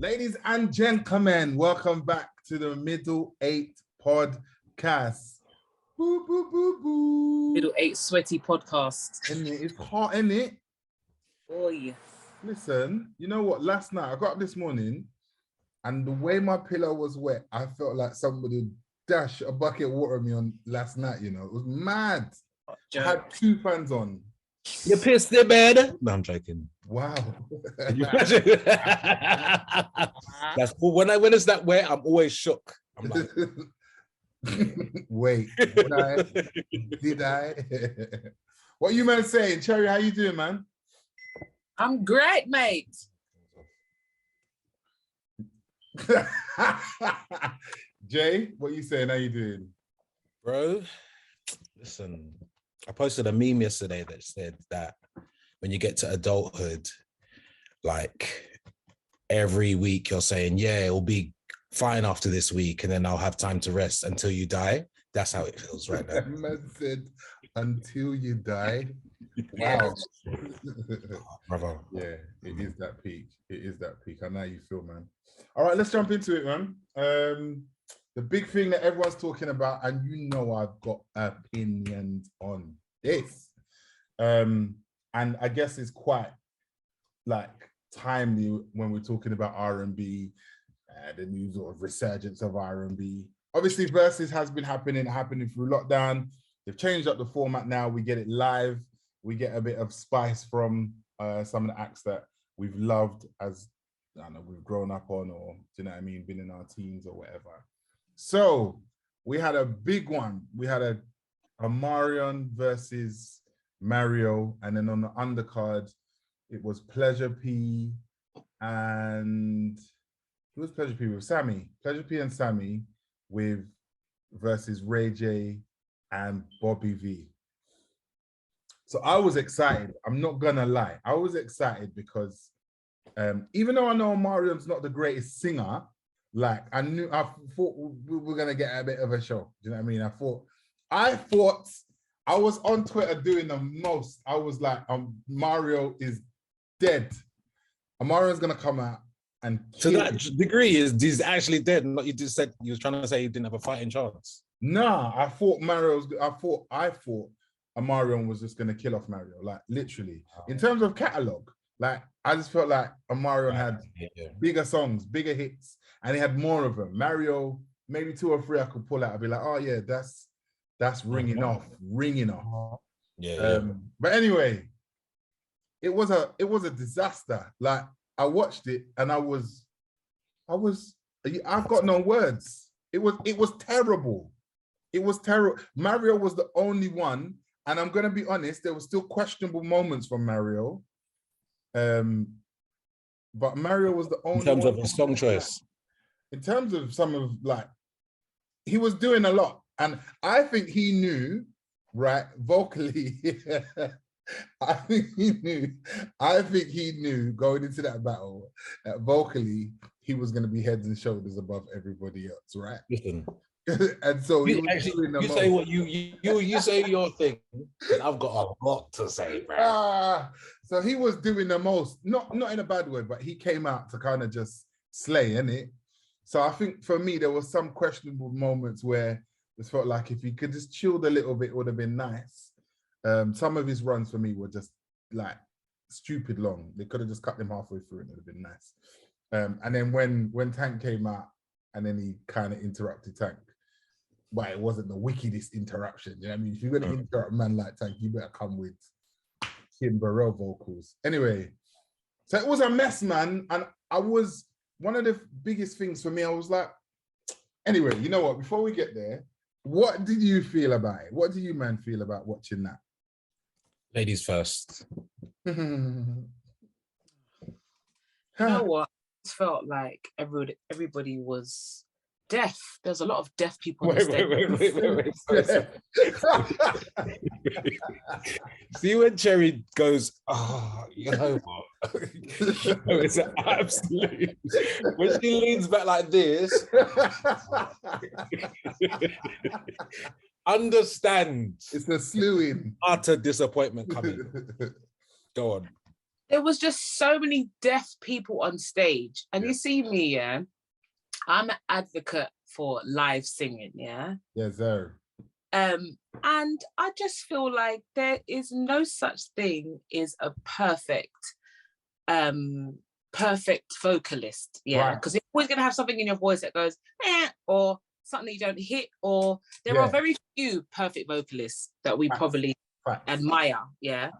Ladies and gentlemen, welcome back to the Middle Eight podcast. Boo, boo, boo, boo. Middle Eight sweaty podcast. It's hot, isn't it? Oh, yeah. Listen, you know what? Last night, I got up this morning and the way my pillow was wet, I felt like somebody dashed a bucket of water on me on last night, you know? It was mad. I had two fans on. You pissed the bed? No, I'm joking. Wow. That's cool. When it's that way, I'm always shook. I'm like, wait, did I? What you man saying? Cherry, how you doing, man? I'm great, mate. Jay, what you saying? How you doing? bro, listen, I posted a meme yesterday that said that when you get to adulthood, like every week you're saying, yeah, it'll be fine after this week and then I'll have time to rest until you die. That's how it feels right now. Man said, until you die. Wow. Bravo. Yeah, it is that peak. It is that peak. I know how you feel, man. All right, let's jump into it, man. The big thing that everyone's talking about, and you know I've got opinions on this. And I guess it's quite like timely when we're talking about R&B, the new sort of resurgence of R&B. Obviously, Versuz has been happening through lockdown. They've changed up the format now. We get it live. We get a bit of spice from some of the acts that we've loved as, I don't know, we've grown up on, or do you know what I mean, been in our teens or whatever. So we had a big one. We had a Omarion versus Mario, and then on the undercard, it was Pleasure P and it was Pleasure P with Sammy. Pleasure P and Sammy with versus Ray J and Bobby V. So I was excited. I'm not gonna lie. I was excited because even though I know Marion's not the greatest singer, like I thought we were gonna get a bit of a show. Do you know what I mean? I thought I was on Twitter doing the most. I was like, Mario is dead. Marion's gonna come out and to that degree, he's actually dead. Not you just said you was trying to say he didn't have a fighting chance. Nah, I thought Omarion was just gonna kill off Mario, like literally. In terms of catalog, like I just felt like Omarion had bigger songs, bigger hits, and he had more of them. Mario, maybe 2 or 3 I could pull out. I'd be like, oh yeah, that's ringing off. Yeah. But anyway, it was a disaster. Like I watched it and I've got no words. It was terrible. It was terrible. Mario was the only one, and I'm gonna be honest, there were still questionable moments from Mario. But Mario was the only in terms one of his song choice. In terms of some of, like, he was doing a lot. And I think he knew, right, vocally, I think he knew going into that battle that vocally he was going to be heads and shoulders above everybody else, right? Listen. And so he was actually, you say what you say your thing, and I've got a lot to say, bro. So he was doing the most, not in a bad way, but he came out to kind of just slay, innit? So I think for me there was some questionable moments where it felt like if he could just chilled a little bit, it would have been nice. Some of his runs for me were just like stupid long. They could have just cut them halfway through and it would have been nice. And then when Tank came out and then he kind of interrupted Tank, but it wasn't the wickedest interruption. You know what I mean? If you're going to interrupt a man like Tank, you better come with Kim Burrell vocals. Anyway, so it was a mess, man. And one of the biggest things for me, I was like, anyway, you know what? Before we get there, what did you feel about it? What do you, man, feel about watching that? Ladies first. You know what? It felt like everybody was deaf. There's a lot of deaf people. Wait. See when Cherry goes, you know what? It's an absolute. When she leans back like this, understand. It's a slewing. Utter disappointment coming. Go on. there was just so many deaf people on stage. And you see me, yeah, I'm an advocate for live singing, yeah. Yes, sir. And I just feel like there is no such thing as a perfect vocalist, yeah, because you're always going to have something in your voice that goes or something you don't hit, or there are very few perfect vocalists that we probably admire, yeah.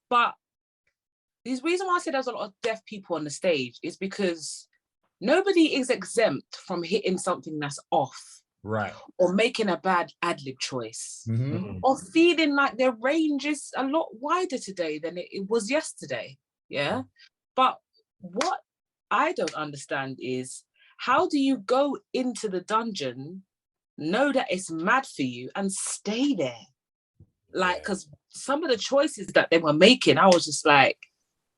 But the reason why I said there's a lot of deaf people on the stage is because nobody is exempt from hitting something that's off, right, or making a bad ad-lib choice, mm-hmm. or feeling like their range is a lot wider today than it was yesterday, yeah. But what I don't understand is, how do you go into the dungeon, know that it's mad for you, and stay there? Like, because some of the choices that they were making, I was just like,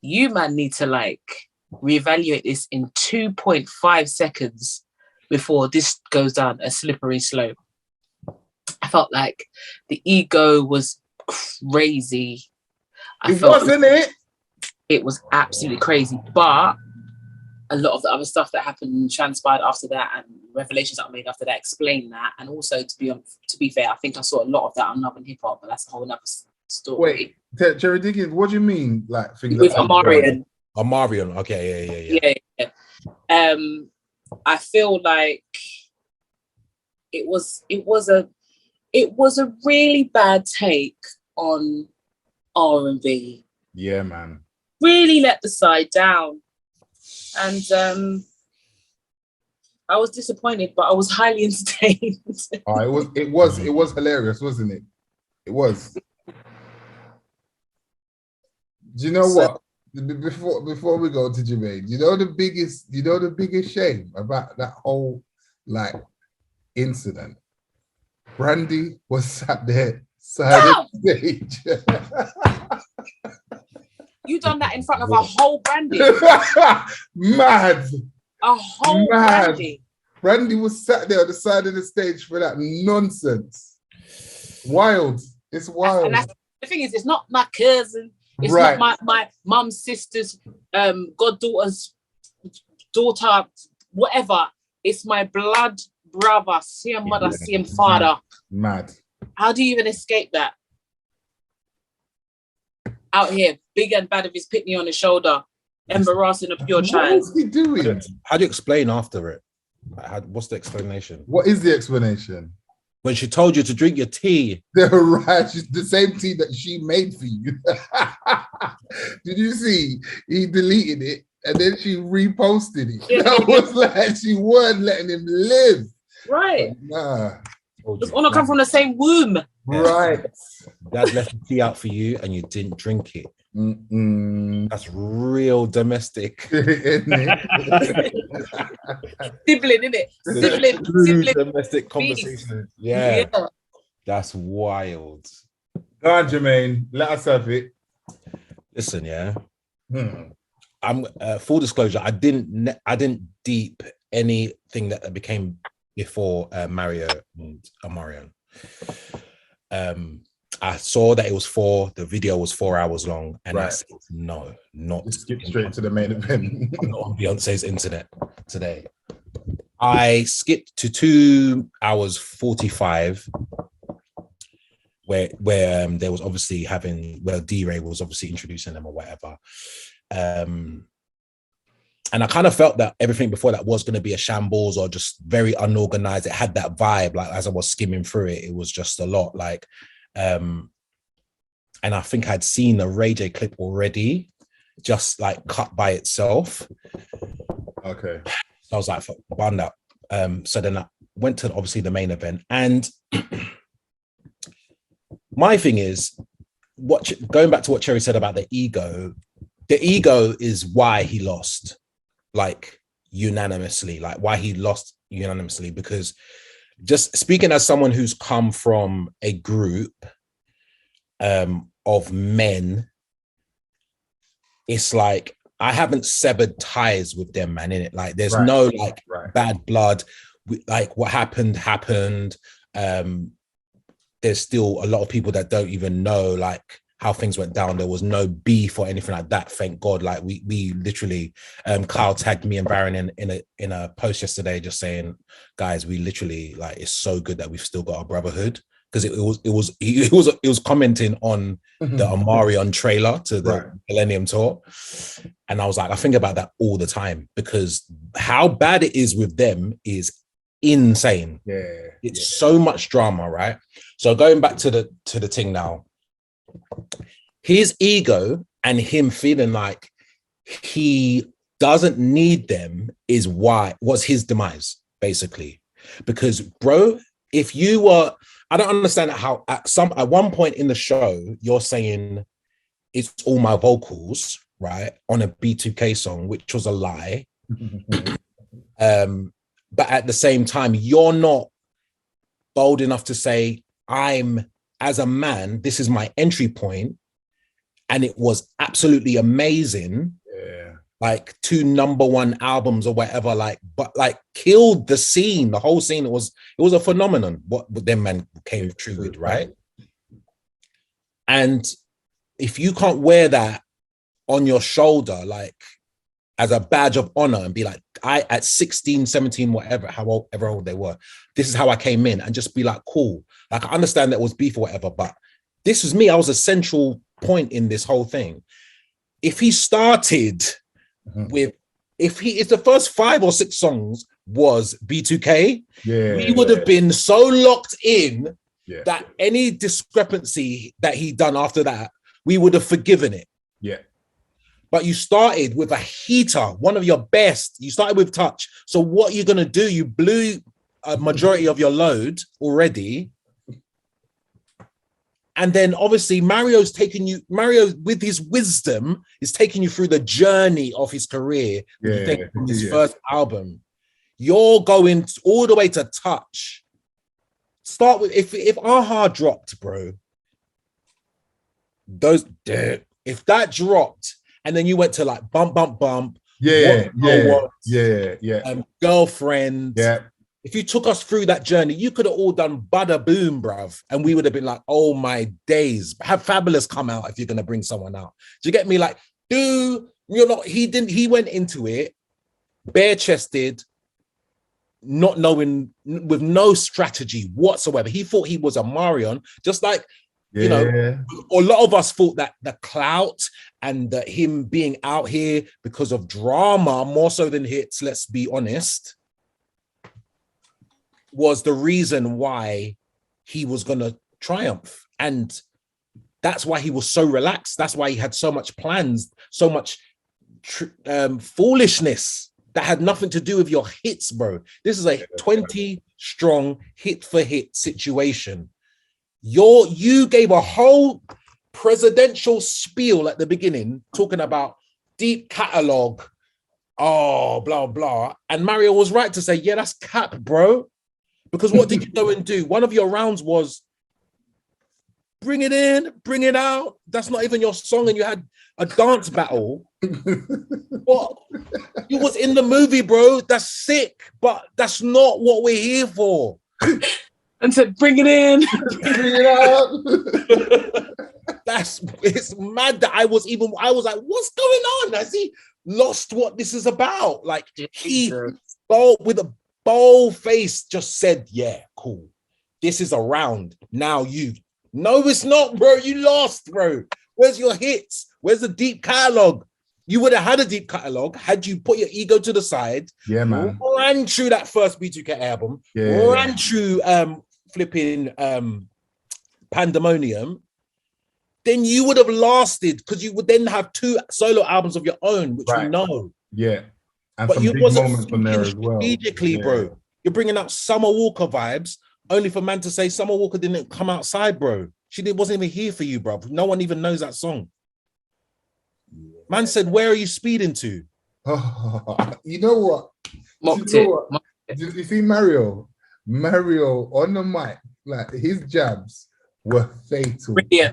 you man need to like reevaluate this in 2.5 seconds before this goes down a slippery slope. I felt like the ego was crazy. Wasn't it? It was absolutely crazy. But a lot of the other stuff that happened and transpired after that, and revelations that I made after that, explain that. And also, to be fair, I think I saw a lot of that on Love and Hip Hop, but that's a whole other story. Wait, Cherry Dickens, what do you mean? Like things with Omarion? Omarion, okay, yeah. I feel like it was a really bad take on R&B. Yeah, man. Really let the side down. And I was disappointed, but I was highly entertained. It was hilarious, wasn't it? It was. Do you know what? Before we go to Jermaine, you know the biggest shame about that whole like incident? Brandy was sat there side of the stage. You done that in front of a whole Brandy. Mad. A whole Brandy. Brandy was sat there on the side of the stage for that nonsense. Wild. It's wild. And that's, the thing is, it's not my cousin. It's not my mum's sister's goddaughter's daughter, whatever. It's my blood brother, same mother, same father. Mad. How do you even escape that? Out here, big and bad with his pitney on his shoulder, embarrassing a pure child. What's he doing? How do you explain after it? What's the explanation? What is the explanation? When she told you to drink your tea. Right, the same tea that she made for you. Did you see? He deleted it and then she reposted it. Yeah. That was like she wasn't letting him live. Right. Nah. It's all come from the same womb. Right. Dad left the tea out for you and you didn't drink it. Mm-mm. That's real domestic. Isn't it? Sibling, isn't it? Sibling. Domestic conversation. Yeah. That's wild. Go on, Jermaine. Let us have it. Listen, yeah. I'm full disclosure. I didn't deep anything that became before Mario and Omarion. I saw that it was the video was 4 hours long, and I said, no, not. Just skip straight to the main event. I'm not on Beyonce's internet today. I skipped to 2 hours 45, where there was obviously where D-Ray was obviously introducing them or whatever. And I kind of felt that everything before that was going to be a shambles or just very unorganized. It had that vibe, like as I was skimming through it, it was just a lot like, and I think I'd seen the Ray J clip already, just like cut by itself. Okay. So I was like, bun up. So then I went to obviously the main event, and my thing is, going back to what Cherry said about the ego is why he lost, like unanimously, like why he lost unanimously, because just speaking as someone who's come from a group of men, it's like I haven't severed ties with them, man, innit? Like there's no like bad blood. Like what happened. There's still a lot of people that don't even know like how things went down. There was no beef or anything like that. Thank God. Like we literally, Kyle tagged me and Baron in a post yesterday, just saying, guys, we literally, like, it's so good that we've still got our brotherhood, because it was commenting on the Omarion trailer to the Millennium Tour, and I was like, I think about that all the time, because how bad it is with them is insane. It's so much drama, right? So going back to the thing now, his ego and him feeling like he doesn't need them was his demise, basically. Because, bro, if you were, I don't understand how at one point in the show you're saying it's all my vocals, right, on a B2K song, which was a lie. But at the same time, you're not bold enough to say, as a man, this is my entry point, and it was absolutely amazing. Like 2 #1 albums or whatever, but killed the scene, the whole scene. It was a phenomenon what them man came through with, right? And if you can't wear that on your shoulder, like as a badge of honor, and be like, I at 16, 17, whatever, however old they were, this is how I came in, and just be like, cool. Like, I understand that it was beef or whatever, but this was me. I was a central point in this whole thing. If he started with, if the first 5 or 6 songs was B2K, we would have been so locked in that any discrepancy that he done after that, we would have forgiven it. But you started with a heater, one of your best. You started with Touch. So what are you going to do? You blew a majority of your load already. And then obviously Mario, with his wisdom, is taking you through the journey of his career. From his first album. You're going all the way to Touch. Start with, if Aha dropped, bro, if that dropped, and then you went to like Bump, Girlfriend. If you took us through that journey, you could have all done Bada Boom, bruv, and we would have been like, oh my days. Have Fabulous come out if you're gonna bring someone out. Do you get me? Like, he went into it bare-chested, not knowing, with no strategy whatsoever. He thought he was a Omarion, just like, you know, a lot of us thought that the clout and him being out here because of drama, more so than hits, let's be honest, was the reason why he was going to triumph. And that's why he was so relaxed. That's why he had so much plans, so much foolishness that had nothing to do with your hits, bro. This is a 20-strong hit-for-hit situation. You gave a whole presidential spiel at the beginning, talking about deep catalog, blah, blah. And Mario was right to say, yeah, that's cap, bro. Because what did you go and do? One of your rounds was bring it in, bring it out. That's not even your song, and you had a dance battle. What? You was in the movie, bro. That's sick, but that's not what we're here for. And said, bring it in, bring it out. It's mad that I was like, what's going on? Has he lost what this is about? Like, he with a bold face just said, yeah, cool. This is a round. Now no, it's not, bro. You lost, bro. Where's your hits? Where's the deep catalog? You would have had a deep catalog had you put your ego to the side. Yeah, man. Ran through that first B2K album. Ran through flipping Pandemonium. Then you would have lasted, because you would then have 2 solo albums of your own, which we know. Yeah. And but some you big wasn't moments from there as well. Strategically, bro. You're bringing out Summer Walker vibes, only for man to say Summer Walker didn't come outside, bro. She wasn't even here for you, bro. No one even knows that song. Man said, where are you speeding to? You know what? Did you see Mario? Mario on the mic, like his jabs were fatal. Yeah.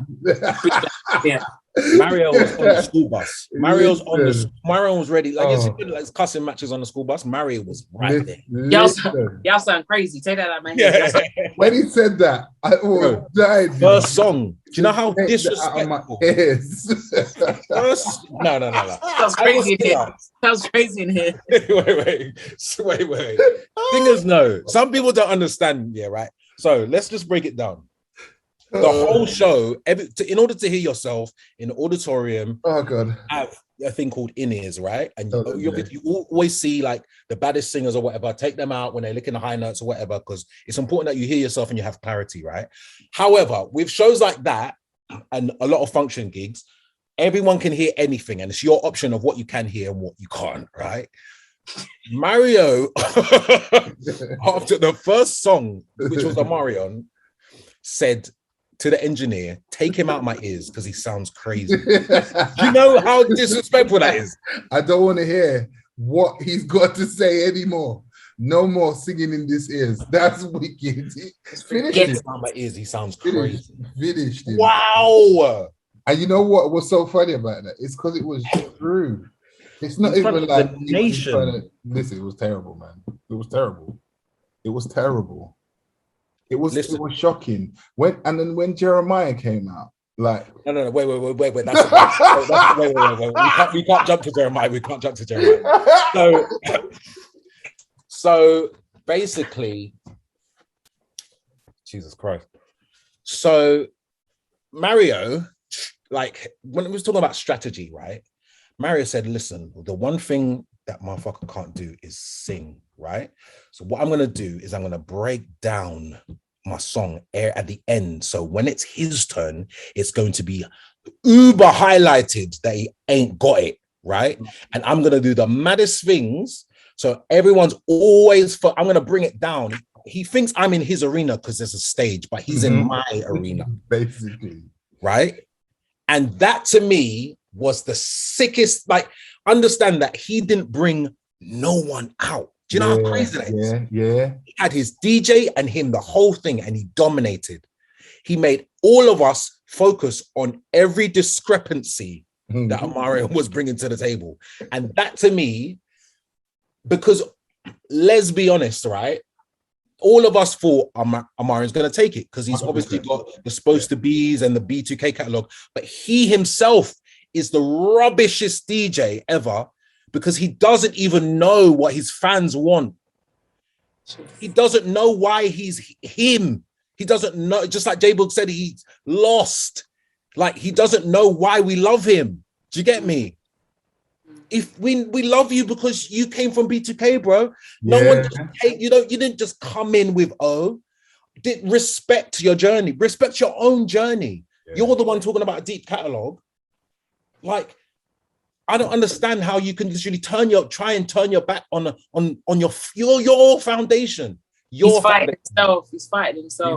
Mario was on the school bus. Mario was ready. Like, Oh. like cussing matches on the school bus. Mario was right there. Y'all sound crazy. Take that out of my head. Yeah. When he said that, I almost died. First song. Do you know how Take that disrespectful? out of my ears. First, no. Sounds crazy in here. Sounds crazy in here. wait. Singers know. Some people don't understand. Yeah, right. So let's just break it down. The whole show, in order to hear yourself in the auditorium, oh god, have a thing called in-ears, right? And you always see like the baddest singers or whatever, take them out when they're licking the high notes or whatever, because it's important that you hear yourself and you have clarity, right? However, with shows like that and a lot of function gigs, everyone can hear anything, and it's your option of what you can hear and what you can't, right? Mario, after the first song, which was Omarion, said to the engineer, take him out my ears because he sounds crazy. You know how disrespectful that is? I don't want to hear what he's got to say anymore. No more singing in these ears. That's wicked. Finish it. Out my ears, he sounds crazy. Finished him. Wow. And you know what was so funny about that? It's because it was true. It's not even like nation. Listen, it was terrible, man. It was terrible. It was terrible. It was shocking. When Jeremiah came out, like no, wait. We can't jump to Jeremiah. So basically, Jesus Christ. So Mario, like when it was talking about strategy, right? Mario said, listen, the one thing that motherfucker can't do is sing, right? So what I'm going to do is I'm going to break down my song at the end. So when it's his turn, it's going to be uber highlighted that he ain't got it, right? And I'm going to do the maddest things. So everyone's always, I'm going to bring it down. He thinks I'm in his arena because there's a stage, but he's in my arena. Basically. Right? And that to me was the sickest, like, understand that he didn't bring no one out. Do you know how crazy that is? Yeah. He had his DJ and him, the whole thing, and he dominated. He made all of us focus on every discrepancy that Omarion was bringing to the table. And that to me, because let's be honest, right? All of us thought Omarion's going to take it because he's obviously got the supposed to be's and the B2K catalog, but he himself is the rubbishest DJ ever because he doesn't even know what his fans want. He doesn't know why he's him. He doesn't know, just like J-Boog said, he's lost. Like, he doesn't know why we love him. Do you get me? If we love you because you came from B2K, bro. No one just you didn't just come in with respect your journey, respect your own journey. Yeah. You're the one talking about a deep catalog. Like, I don't understand how you can literally try and turn your back on your foundation. He's fighting himself.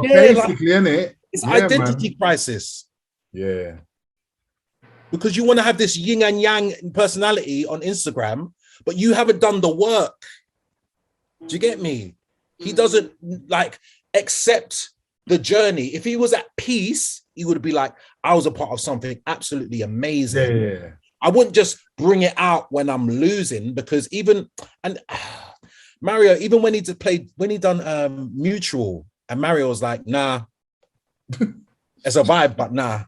Yeah, basically, innit? It's identity crisis. Yeah. Because you want to have this yin and yang personality on Instagram, but you haven't done the work. Do you get me? He doesn't like accept the journey. If he was at peace, he would be like, I was a part of something absolutely amazing. Yeah. I wouldn't just bring it out when I'm losing, because Mario, even when he done Mutual, and Mario was like, nah, it's a vibe, but nah.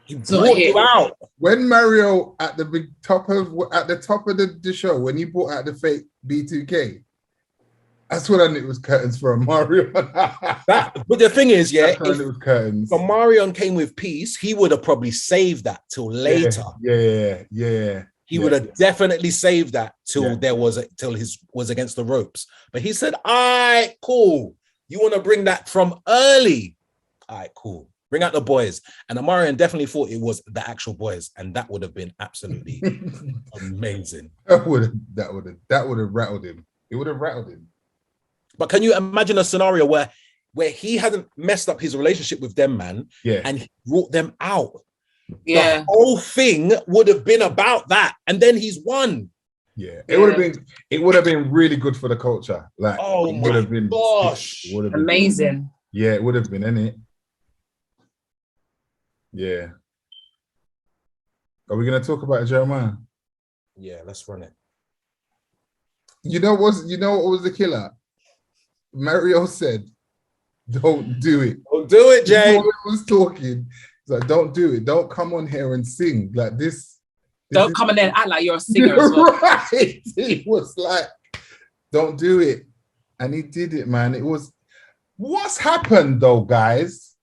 He brought you out. When Mario at the top of the show, when he brought out the fake B2K, that's what I knew it was curtains for Mario. But the thing is, it was curtains. If Omarion came with peace, he would have probably saved that till later. Yeah. He would have definitely saved that till his was against the ropes. But he said, all right, cool. You want to bring that from early? All right, cool. Bring out the boys. And Omarion definitely thought it was the actual boys, and that would have been absolutely amazing. That would have rattled him. It would have rattled him. But can you imagine a scenario where he hadn't messed up his relationship with them, man, and he brought them out? Yeah. The whole thing would have been about that, and then he's won. Yeah, it would have been really good for the culture. Like, oh my gosh, amazing. Yeah, it would have been, innit? Yeah. Are we gonna talk about Jeremiah? Yeah, let's run it. You know what was the killer? Mario said, "Don't do it. Don't do it, Jay." Before he was talking, he's like, "Don't do it. Don't come on here and sing like this." Don't come in there and act like you're a singer as well. Right. He was like, "Don't do it," and he did it, man. It was. What's happened though, guys?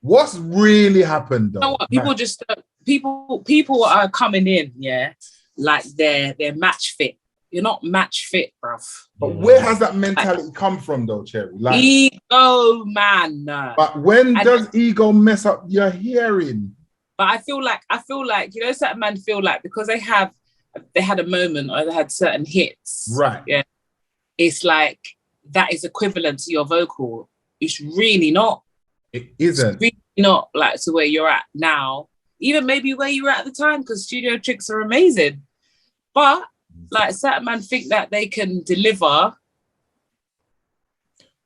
What's really happened though? You know what? People just people are coming in, yeah, like they're match fit. You're not match fit, bruv. But where has that mentality come from though, Cherry? Like ego, man. But when does ego mess up your hearing? But I feel like certain men feel like because they had a moment or they had certain hits, right? Yeah, it's like that is equivalent to your vocal. It's really not. It isn't. It's really not like to where you're at now. Even maybe where you were at the time, because studio tricks are amazing. But like certain men think that they can deliver.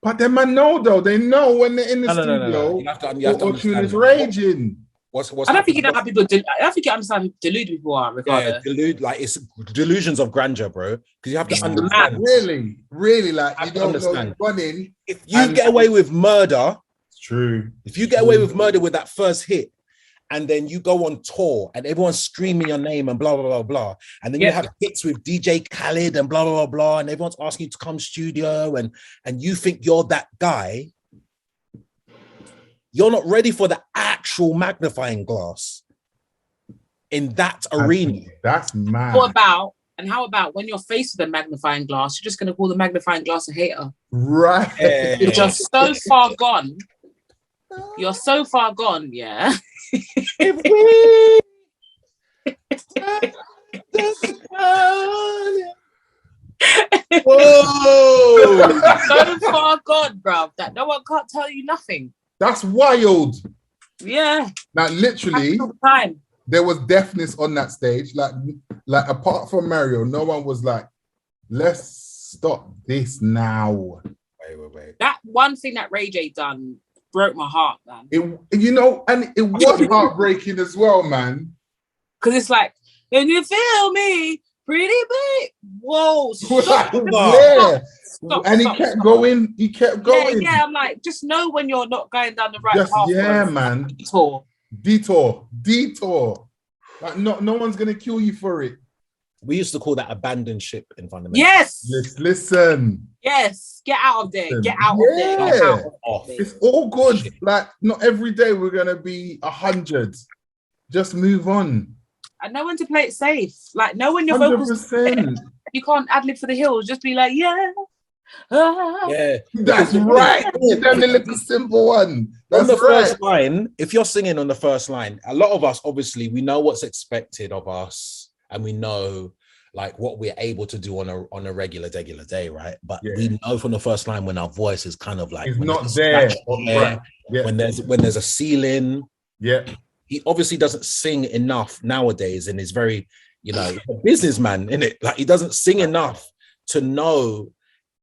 But them man know though. They know when they're in the studio. No. You have to understand. Is raging. I don't think you know how people. I don't think you understand how deluded people are. Ricardo. Yeah, it's delusions of grandeur, bro. Because you have to understand. Really, like you don't understand. know running. If you get away with murder, it's true. If you get away with murder with that first hit, and then you go on tour and everyone's screaming your name and blah blah blah blah, and then you have hits with DJ Khaled and blah blah blah blah, and everyone's asking you to come studio, and you think you're that guy. You're not ready for the actual magnifying glass in that arena. That's mad. How about when you're faced with a magnifying glass, you're just going to call the magnifying glass a hater? Right. Yeah. You're just so far gone. You're so far gone, yeah. If we whoa, so far gone, bruv, that no one can't tell you nothing. That's wild. Yeah. Now, literally, there was deafness on that stage. Like apart from Mario, no one was like, "Let's stop this now." Wait. That one thing that Ray J done broke my heart, man. And it was heartbreaking as well, man. Because it's like, can you feel me? Pretty big. Whoa. Stop. And he kept going. Yeah, I'm like, just know when you're not going down the right path. Yeah, man. Detour. Like, no one's going to kill you for it. We used to call that abandoned ship in fundamentals. Yes. Listen. Yes. Get out of there. Get out of there. Get out of there. It's all good. Like, not every day we're going to be 100. Just move on. And know when to play it safe. Like, know when your vocals... You can't ad-lib for the hills. Just be like, yeah. Yeah. That's right. That little simple one. That's on the first line, if you're singing on the first line, a lot of us, obviously, we know what's expected of us. And we know like what we're able to do on a regular day, right? But we know from the first line when our voice is kind of like it's not there. When there's a ceiling. Yeah. He obviously doesn't sing enough nowadays and is very, a businessman, innit? Like he doesn't sing enough to know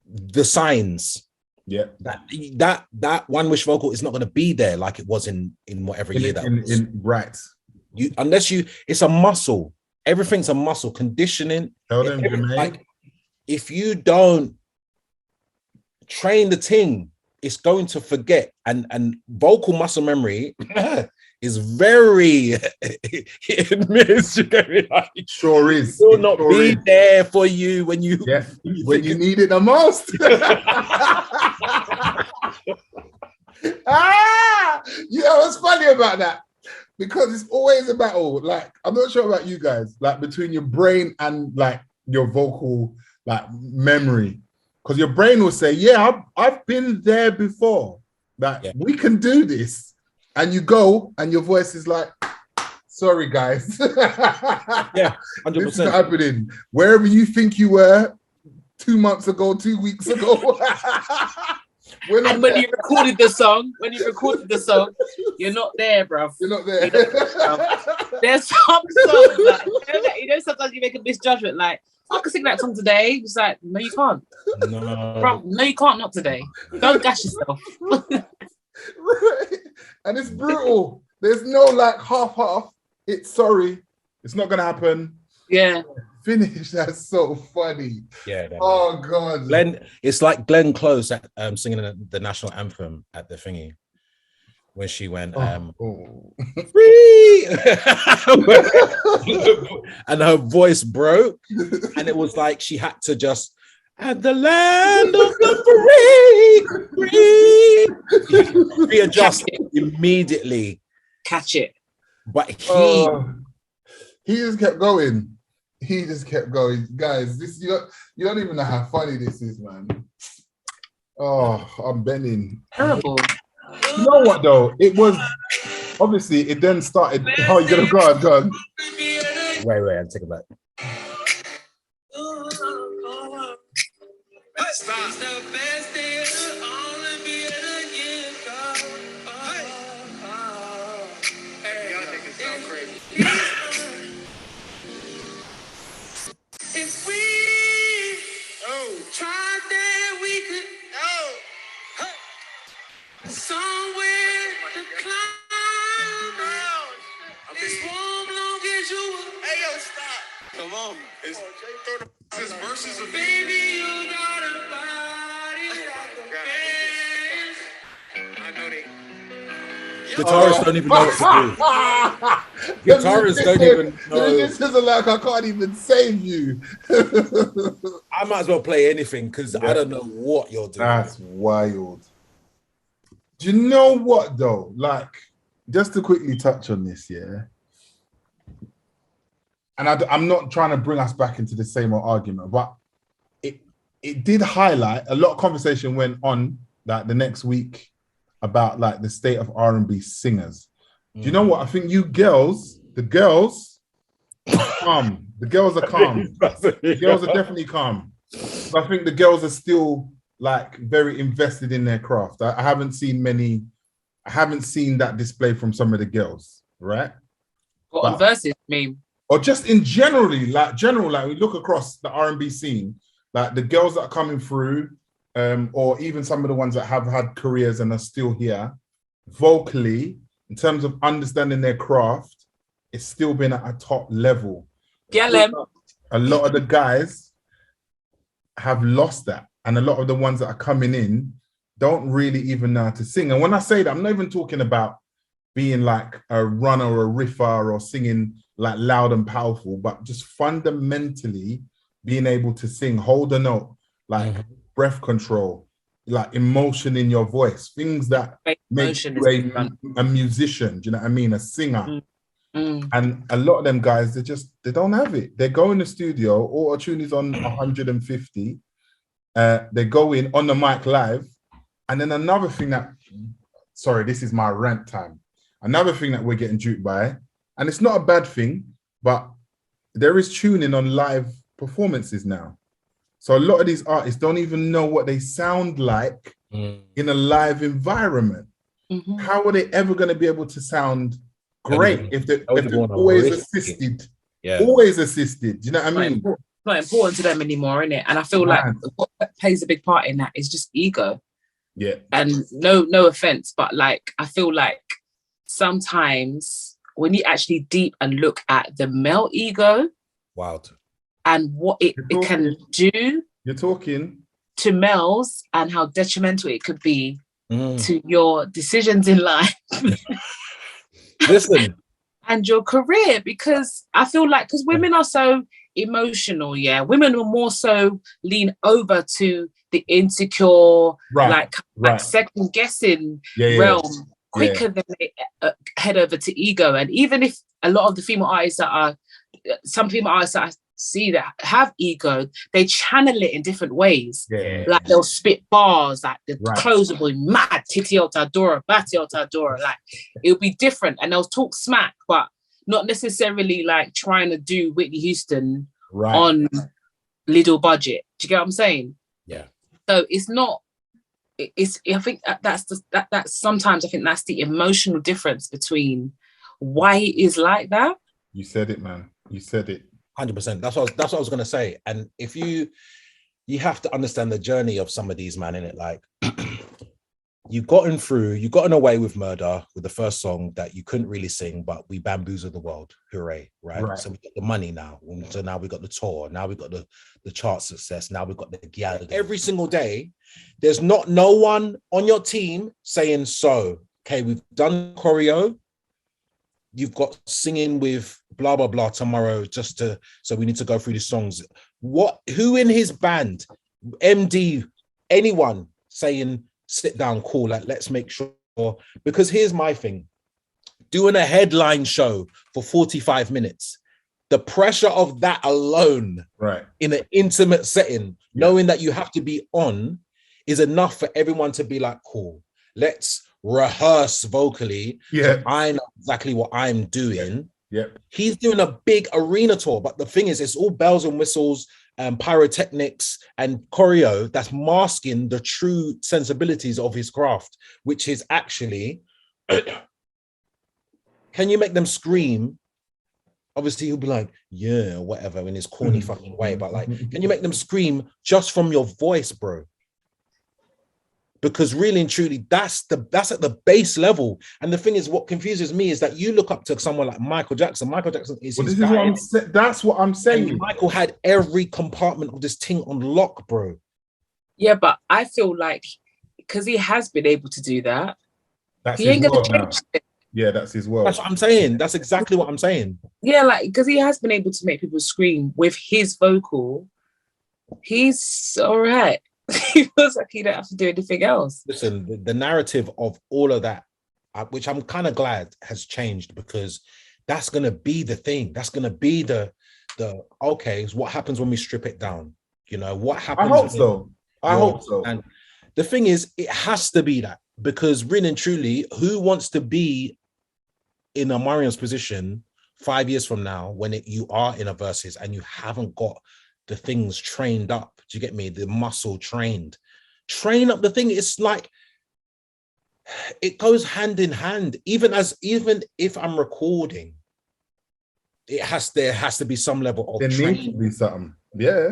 the signs. Yeah. That one wish vocal is not going to be there like it was in whatever year that was. Right. It's a muscle. Everything's a muscle. Conditioning. Tell them, like, if you don't train the thing, it's going to forget. And vocal muscle memory is very hit and miss. Like, sure is. Will not be there for you when you when you need it the most. You know what's funny about that? Because it's always a battle. Like, I'm not sure about you guys, like between your brain and like your vocal like memory. Because your brain will say, yeah, I've been there before. Like, we can do this. And you go and your voice is like, sorry, guys. Yeah, 100%. This is happening. Wherever you think you were 2 months ago, 2 weeks ago. And when you recorded the song, you're not there, bruv. You're not there. There's some songs like, sometimes you make a misjudgment, like, I can sing that song today. It's like, no, you can't. No. Bruv, no, you can't, not today. Don't gash yourself. Right. And it's brutal. There's no like half. It's sorry. It's not gonna happen. Yeah. Finish. That's so funny. Yeah. Oh God. Glenn, it's like Glenn Close at, singing the national anthem at the thingy when she went free, and her voice broke, and it was like she had to just at the land of the free readjust immediately. Catch it. But he just kept going. He just kept going, guys. This you don't even know how funny this is, man. Oh, I'm bending. Terrible. You know what though? It was obviously it then started. Oh, you gotta go on. Wait, I'm taking it back. If we tried that we could somewhere to climb out. It's warm long as you will. Hey yo, stop. Come on. It's Versuz of baby, you got a body like a band. I know they. Guitarists don't even know what to do. Guitarists don't even know. This isn't like I can't even save you. I might as well play anything because I don't know what you're doing. That's wild. Do you know what though? Like, just to quickly touch on this, yeah. And I'm not trying to bring us back into the same old argument, but it did highlight a lot of conversation went on like the next week about like the state of R&B singers. Do you know what? I think the girls are calm. The girls are calm. The girls are definitely calm. But I think the girls are still like very invested in their craft. I haven't seen that display from some of the girls, right? What on Versuz, meme? Or just in general, like we look across the R&B scene, like the girls that are coming through, or even some of the ones that have had careers and are still here, vocally, in terms of understanding their craft, it's still been at a top level. Yeah, a lot of the guys have lost that. And a lot of the ones that are coming in don't really even know how to sing. And when I say that, I'm not even talking about being like a runner or a riffer or singing like loud and powerful, but just fundamentally being able to sing, hold a note, like breath control, like emotion in your voice, things that make you a musician, do you know what I mean? A singer. And a lot of them guys, they don't have it. They go in the studio, auto-tune is on 150. They go in on the mic live. And then another thing sorry, this is my rant time. Another thing that we're getting duped by, and it's not a bad thing, but there is tuning on live performances now. So a lot of these artists don't even know what they sound like in a live environment. How are they ever going to be able to sound great if they're always assisted? Yeah. Always assisted. Do you know what I mean? Not important to them anymore, innit? And I feel like what plays a big part in that is just ego. Yeah. And no offense, but like I feel like sometimes when you actually deep and look at the male ego, wild, and what it can do, you're talking to males, and how detrimental it could be to your decisions in life. Listen, and your career, because I feel like because women are so emotional, women will more so lean over to the insecure, like second guessing realm quicker than they head over to ego. And even if a lot of the female artists some female artists that I see that have ego, they channel it in different ways. Like they'll spit bars, like the clothes will be mad, titty otadora, batty otadora, like it'll be different, and they'll talk smack, but not necessarily like trying to do Whitney Houston on little budget. Do you get what I'm saying? Yeah. So it's not. I think that's sometimes I think that's the emotional difference between why it is like that. You said it, man. You said it. 100%. That's what I was going to say. And if you have to understand the journey of some of these men in it, like you gotten away with murder with the first song that you couldn't really sing, but we bamboozled the world. Hooray, right? So we got the money now. So now we got the tour. Now we got the chart success. Now we got the gyal. Every single day, there's no one on your team saying, so, okay, we've done choreo. You've got singing with blah, blah, blah tomorrow so we need to go through these songs. Who in his band, MD, anyone saying, sit down, cool, like, let's make sure, because here's my thing, doing a headline show for 45 minutes, the pressure of that alone, right, in an intimate setting, knowing that you have to be on, is enough for everyone to be like, cool, let's rehearse vocally, so I know exactly what I'm doing. He's doing a big arena tour, but the thing is, it's all bells and whistles and pyrotechnics and choreo that's masking the true sensibilities of his craft, which is actually, can you make them scream? Obviously he'll be like, yeah, whatever, in his corny fucking way, but like, can you make them scream just from your voice, bro? Because really and truly, that's at the base level. And the thing is, what confuses me is that you look up to someone like Michael Jackson. Michael Jackson is his guy. That's what I'm saying. And Michael had every compartment of this thing on lock, bro. Yeah, but I feel like because he has been able to do that, that's he ain't his gonna world now. change it. Yeah, that's his world. That's what I'm saying. That's exactly what I'm saying. Yeah, like, because he has been able to make people scream with his vocal. He's all right. He feels like he don't have to do anything else. Listen, the narrative of all of that, which I'm kind of glad has changed, because that's going to be the thing. That's going to be the okay, so what happens when we strip it down? You know, what happens? I hope so. And the thing is, it has to be that, because really and truly, who wants to be in Omarion's position 5 years from now when you are in a Versuz and you haven't got the things trained up? Do you get me? The muscle trained. Train up the thing. It's like, it goes hand in hand. Even if I'm recording, there has to be some level of training. There needs to be something. Yeah.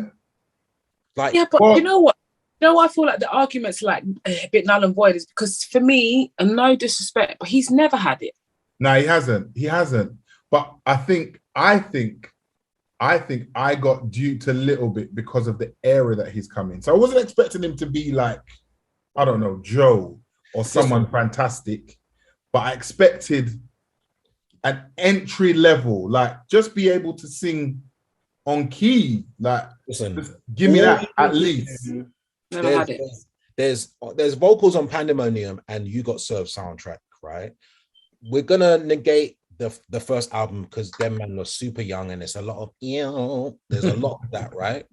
Like, yeah, but you know what? You know, I feel like the argument's like a bit null and void is because for me, and no disrespect, but he's never had it. No, he hasn't. But I think I got duped a little bit because of the era that he's come in. So I wasn't expecting him to be like, I don't know, Joe or someone fantastic, but I expected an entry level, like just be able to sing on key. Like, just give me that at least. Never had it. There's vocals on Pandemonium and You Got Served soundtrack, right? We're gonna negate the first album because them men were super young and it's a lot of there's a lot of that, right?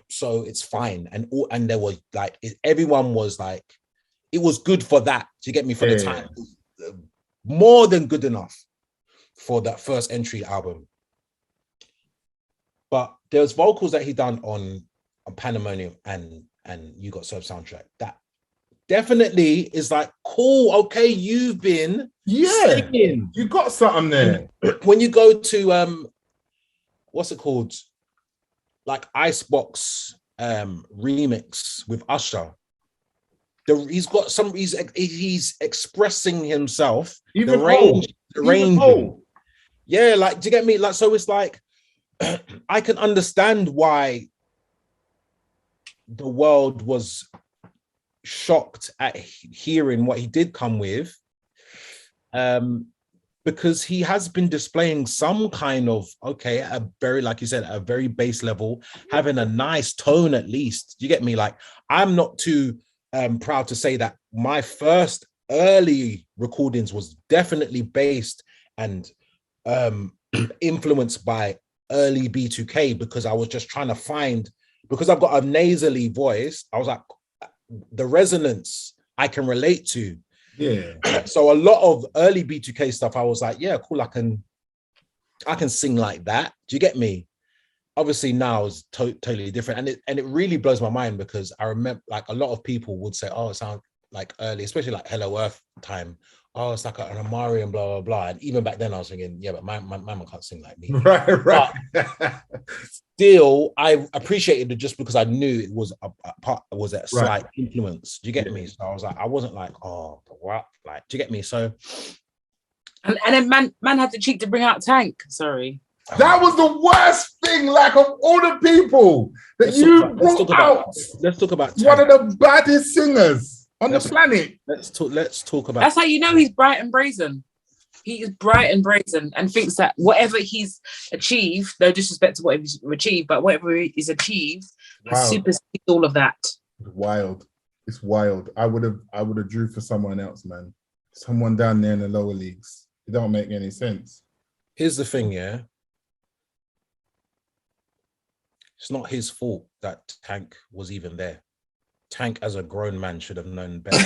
So it's fine, and there was like everyone was like, it was good for that. Do you get me? For the time, more than good enough for that first entry album. But there's vocals that he done on Pandemonium and You Got Served soundtrack that definitely is like, cool, okay, you've been singing. You got something there. When you go to what's it called, like Icebox remix with Usher, he's got some, he's expressing himself, even the range. Yeah, like, do you get me? Like, so it's like I can understand why the world was shocked at hearing what he did come with, because he has been displaying some kind of, okay, a very, like you said, a very base level, having a nice tone at least. Do you get me? Like, I'm not too proud to say that my first early recordings was definitely based and influenced by early B2K, because I was just trying to find, because I've got a nasally voice, I was like, the resonance I can relate to. Yeah. So a lot of early B2K stuff, I was like, yeah, cool, I can sing like that. Do you get me? Obviously now it's totally different. And it really blows my mind, because I remember like a lot of people would say, oh, it sounds like early, especially like Hello Earth time oh, it's like an Omarion and blah, blah, blah. And even back then I was thinking, yeah, but my man can't sing like me. Right. Still, I appreciated it just because I knew it was a part, was a slight influence. Do you get me? So I was like, I wasn't like, oh, what? Like, do you get me? So, and then man had the cheek to bring out Tank. Sorry, that was the worst thing. Like, of all the people that let's talk about one of the baddest singers on the planet. Let's talk about. That's how you know he's bright and brazen. He is bright and brazen and thinks that whatever he's achieved, no disrespect to whatever he's achieved, but whatever he's achieved has superseded all of that. Wild. It's wild. I would have drew for someone else, man. Someone down there in the lower leagues. It don't make any sense. Here's the thing, yeah. It's not his fault that Tank was even there. Tank, as a grown man, should have known better.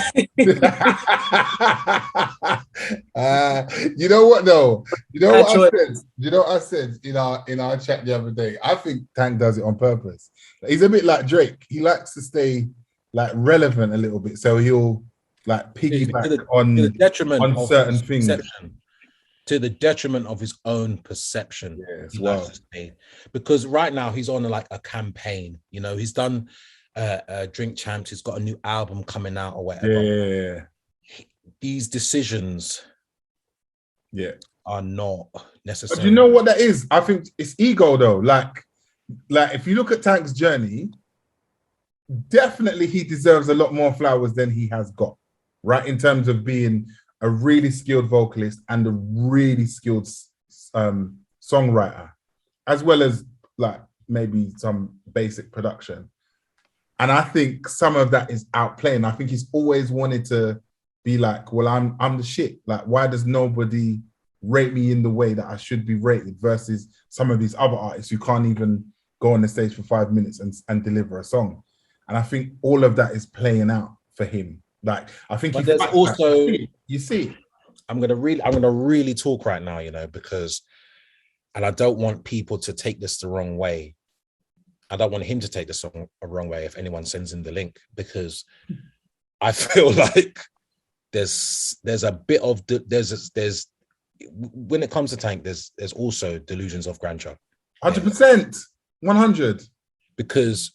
You know what though? You know what I said? You know what I said in our chat the other day? I think Tank does it on purpose. He's a bit like Drake. He likes to stay like relevant a little bit, so he'll like piggyback on the detriment on certain things. To the detriment of his own perception. Yes, wow. Because right now he's on like a campaign. You know, he's done Drink Champs. He's got a new album coming out or whatever. Yeah. These decisions, are not necessary. But you know what that is? I think it's ego though. Like if you look at Tank's journey, definitely he deserves a lot more flowers than he has got, right? In terms of being a really skilled vocalist and a really skilled songwriter, as well as like maybe some basic production. And I think some of that is outplaying. I think he's always wanted to be like, well, I'm the shit. Like, why does nobody rate me in the way that I should be rated versus some of these other artists who can't even go on the stage for 5 minutes and deliver a song. And I think all of that is playing out for him. Like, I think there's also, you see, I'm gonna really talk right now, you know, because, and I don't want people to take this the wrong way. I don't want him to take this the wrong way if anyone sends him the link, because I feel like there's a bit of there's when it comes to Tank, there's also delusions of grandeur. 100%, 100. Because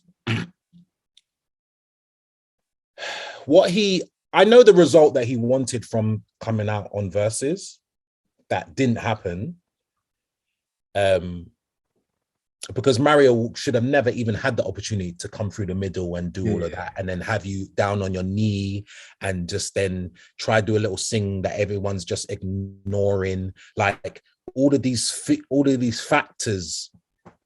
I know the result that he wanted from coming out on Versuz, that didn't happen. Because Mario should have never even had the opportunity to come through the middle and do all of that, and then have you down on your knee and just then try to do a little sing that everyone's just ignoring. Like all of these factors,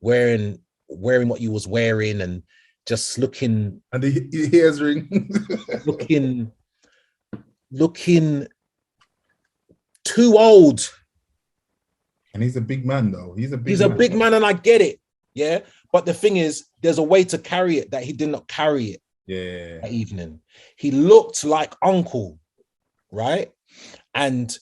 wearing what you was wearing and just looking, and the ears ring, looking too old. And he's a big man, though. He's a big man, and I get it. Yeah. But the thing is, there's a way to carry it that he did not carry it. Yeah. That evening. He looked like Uncle, right? And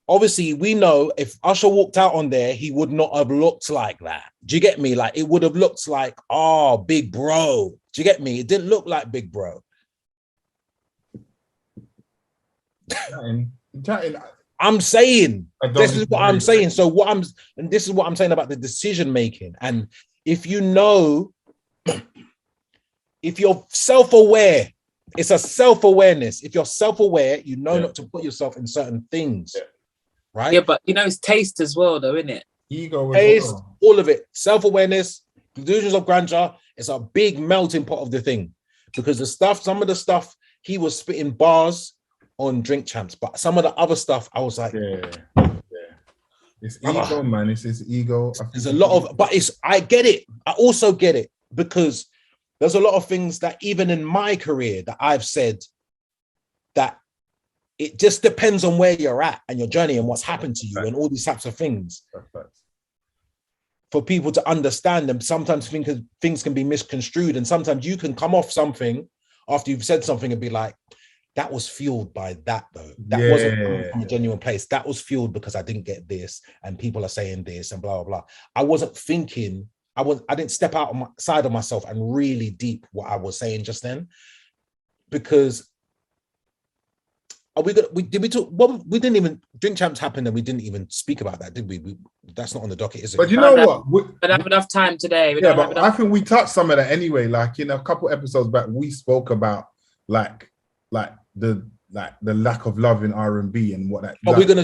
obviously, we know if Usher walked out on there, he would not have looked like that. Do you get me? Like, it would have looked like, oh, big bro. Do you get me? It didn't look like big bro. I'm saying, this is what I'm saying. So this is what I'm saying about the decision making. And if you know, if you're self-aware, it's a self-awareness. If you're self-aware, you know not to put yourself in certain things, right? Yeah, but you know, it's taste as well, though, isn't it? Ego, taste, all of it. Self-awareness, delusions of grandeur. It's a big melting pot of the thing, because some of the stuff he was spitting bars on Drink Champs, but some of the other stuff I was like, it's ego, man. It's his ego. There's a lot of, but I get it. I also get it, because there's a lot of things that even in my career that I've said that it just depends on where you're at and your journey and what's happened to you and all these types of things. For people to understand them, sometimes things can be misconstrued, and sometimes you can come off something after you've said something and be like, that was fueled by that, though. That wasn't coming from a genuine place. That was fueled because I didn't get this, and people are saying this, and blah, blah, blah. I wasn't thinking, I didn't step out on my side of myself and really deep what I was saying just then, because Are we gonna? Did we talk? Well, we didn't even. Drink Champs happened, and we didn't even speak about that, did we? That's not on the docket, is it? But you know what? We don't have enough time today. I think we touched some of that anyway. Like in a couple episodes back, we spoke about like the lack of love in R&B and what that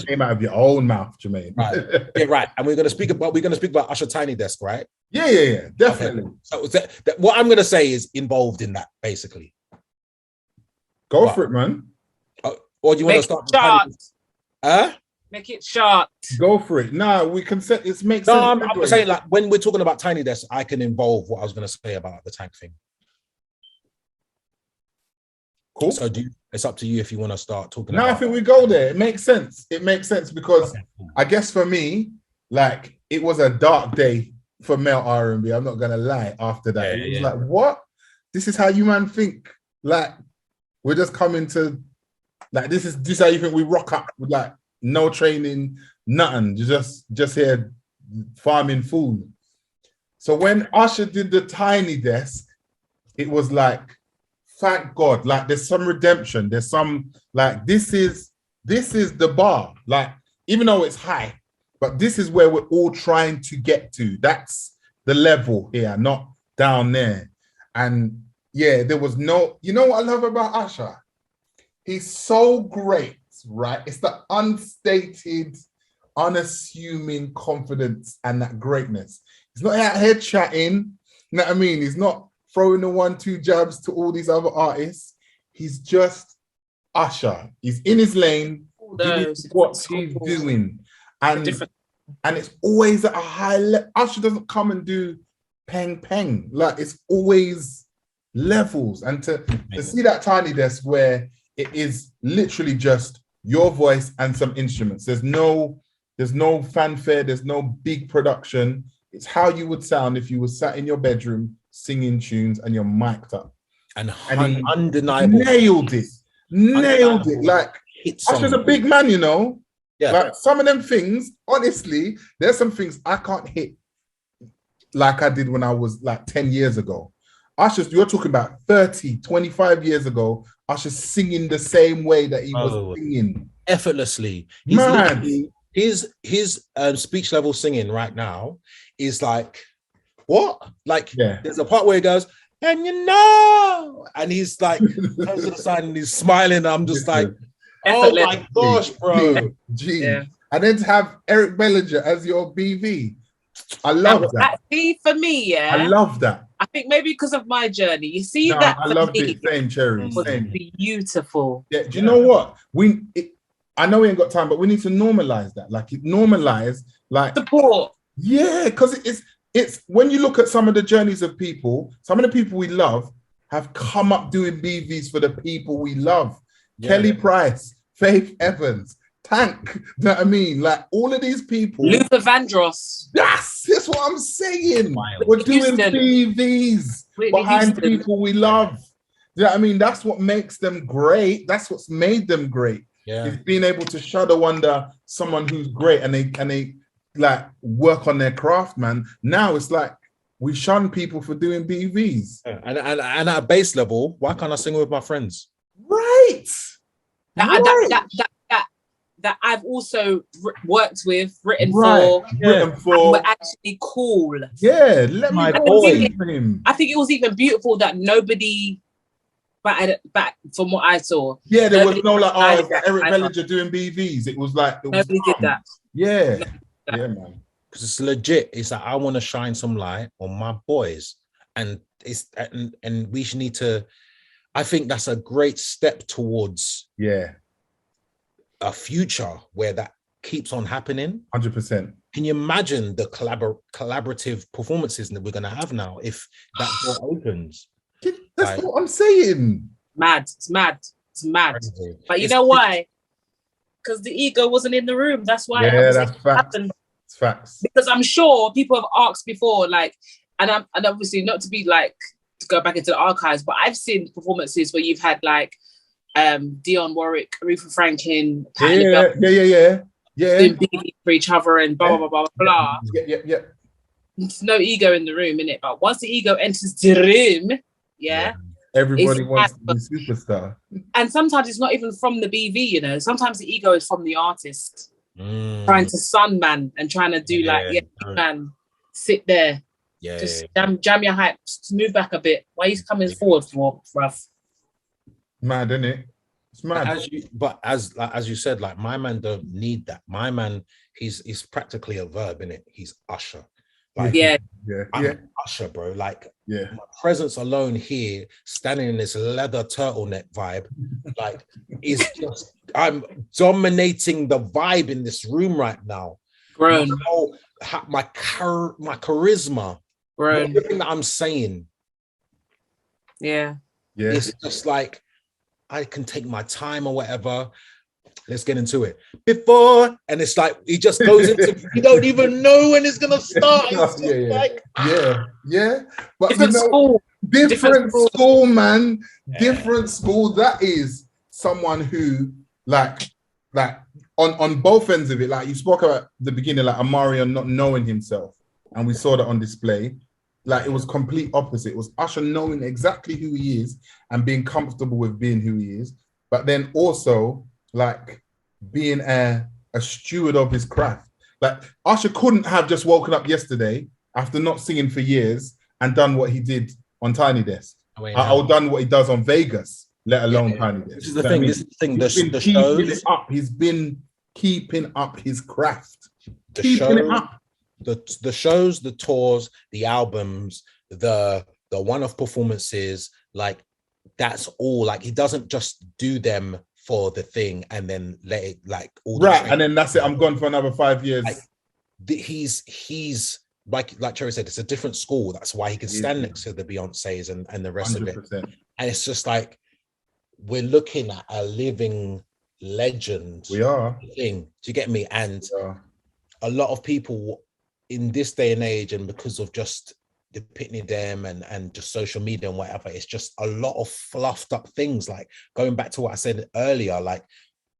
came out of your own mouth, Jermaine. Right. Yeah, right. And we're gonna speak about Usher Tiny Desk, right? Yeah, definitely. Okay. So what I'm gonna say is involved in that, basically. Go for it, man. Or do you want to start? Huh? Make it short. Go for it. No, we can set. It makes sense. No, I'm saying like when we're talking about Tiny Desk, I can involve what I was gonna say about the tank thing. Cool. So it's up to you if you want to start talking. No, I think we go there. It makes sense. It makes sense because I guess for me, like it was a dark day for male R&B. I'm not gonna lie. After that, it was like, what? This is how you man think? Like we're just coming to, like this is how you think we rock up with like no training, nothing. You just here farming food. So when Usher did the Tiny Desk, it was like, thank God, like there's some redemption. There's some like this is the bar. Like even though it's high, but this is where we're all trying to get to. That's the level here, not down there. And yeah, there was no. You know what I love about Usher? He's so great, right? It's the unstated, unassuming confidence and that greatness. He's not out here chatting. You know what I mean? He's not throwing the 1-2 jabs to all these other artists. He's just Usher. He's in his lane, doing what he's doing. And it's always at a high level. Usher doesn't come and do peng. Like it's always levels. And to see that Tiny Desk where it is literally just your voice and some instruments. There's no fanfare, there's no big production. It's how you would sound if you were sat in your bedroom singing tunes and you're mic'd up. And undeniable. Nailed it. Like, Usher's a big man, you know? Yeah. Like, some of them things, honestly, there's some things I can't hit like I did when I was like 10 years ago. Usher's, you're talking about 30, 25 years ago, Usher's singing the same way that he was singing. Effortlessly. His speech level singing right now is like, what? Like, there's a part where he goes, and you know, and he's like, comes to the side and he's smiling. I'm just like, oh my gosh, bro. Yeah. And then to have Eric Bellinger as your BV. I love that. See, for me, I love that. I think maybe because of my journey. You see that I loved it. Same, Cherry. It was beautiful. Yeah, do you know what? I know we ain't got time, but we need to normalize that. Like normalize like support. Yeah, because it's when you look at some of the journeys of people, some of the people we love have come up doing BVs for the people we love. Yeah. Kelly Price, Faith Evans, Tank, you know what I mean? Like all of these people. Luther Vandross. That's what I'm saying. We're doing BVs behind people we love. You know what I mean? That's what makes them great. That's what's made them great. Yeah. Is being able to shudder under someone who's great and they like work on their craft, man. Now it's like we shun people for doing BVs. And at a base level, why can't I sing with my friends? Right. That I've also worked with, written for, and were actually cool. Yeah, let me go him. I think it was even beautiful that nobody back from what I saw. Yeah, there was no like, Eric Bellinger doing BVs. It was like nobody did that. Yeah, yeah, man. Because it's legit. It's like I want to shine some light on my boys, and we should need to. I think that's a great step towards a future where that keeps on happening. 100%. Can you imagine the collaborative performances that we're going to have now if that door opens? That's what I'm saying. It's mad. Crazy. But you know why? Because the ego wasn't in the room. That's why. Yeah, that's facts. It's facts. Because I'm sure people have asked before, like, and obviously not to be like to go back into the archives, but I've seen performances where you've had like Dionne Warwick, Aretha Franklin, yeah, doing BB for each other and blah blah blah blah. Yeah. There's no ego in the room, innit? But once the ego enters the room, Everybody It's wants mad, to be superstar. and sometimes it's not even from the BV, you know. Sometimes the ego is from the artist trying to sun man and trying to do like, yeah, man, sit there, just jam your hype, move back a bit. Why are you coming forward for, bruv? Mad, isn't it? It's mad. But as you said, like my man don't need that. My man, he's practically a verb, innit? He's Usher. Like I'm Usher, bro. Like my presence alone here, standing in this leather turtleneck vibe, like is just I'm dominating the vibe in this room right now. Grown. My charisma, everything that I'm saying. Yeah. It's just like I can take my time or whatever. Let's get into it. Before, and it's like he just goes into you don't even know when it's gonna start. It's like But different school. Different school, man. Different school. That is someone who like on both ends of it, like you spoke about the beginning, like Omarion not knowing himself, and we saw that on display. Like it was complete opposite. It was Usher knowing exactly who he is and being comfortable with being who he is, but then also like being a steward of his craft. Like Usher couldn't have just woken up yesterday after not singing for years and done what he did on Tiny Desk, or done what he does on Vegas, let alone Tiny Desk. This is the thing. This is the thing. The shows he's been keeping up his craft. The shows, the tours, the albums, the one-off performances, like that's all. Like he doesn't just do them for the thing and then let it like all and then that's it. I'm gone for another 5 years. Like, he's like Cherry said, it's a different school. That's why he can stand next to the Beyoncés and the rest 100%. Of it. And it's just like we're looking at a living legend. We are thing. Do you get me? And a lot of people in this day and age, and because of just the pitney them and just social media and whatever, it's just a lot of fluffed up things. Like going back to what I said earlier, like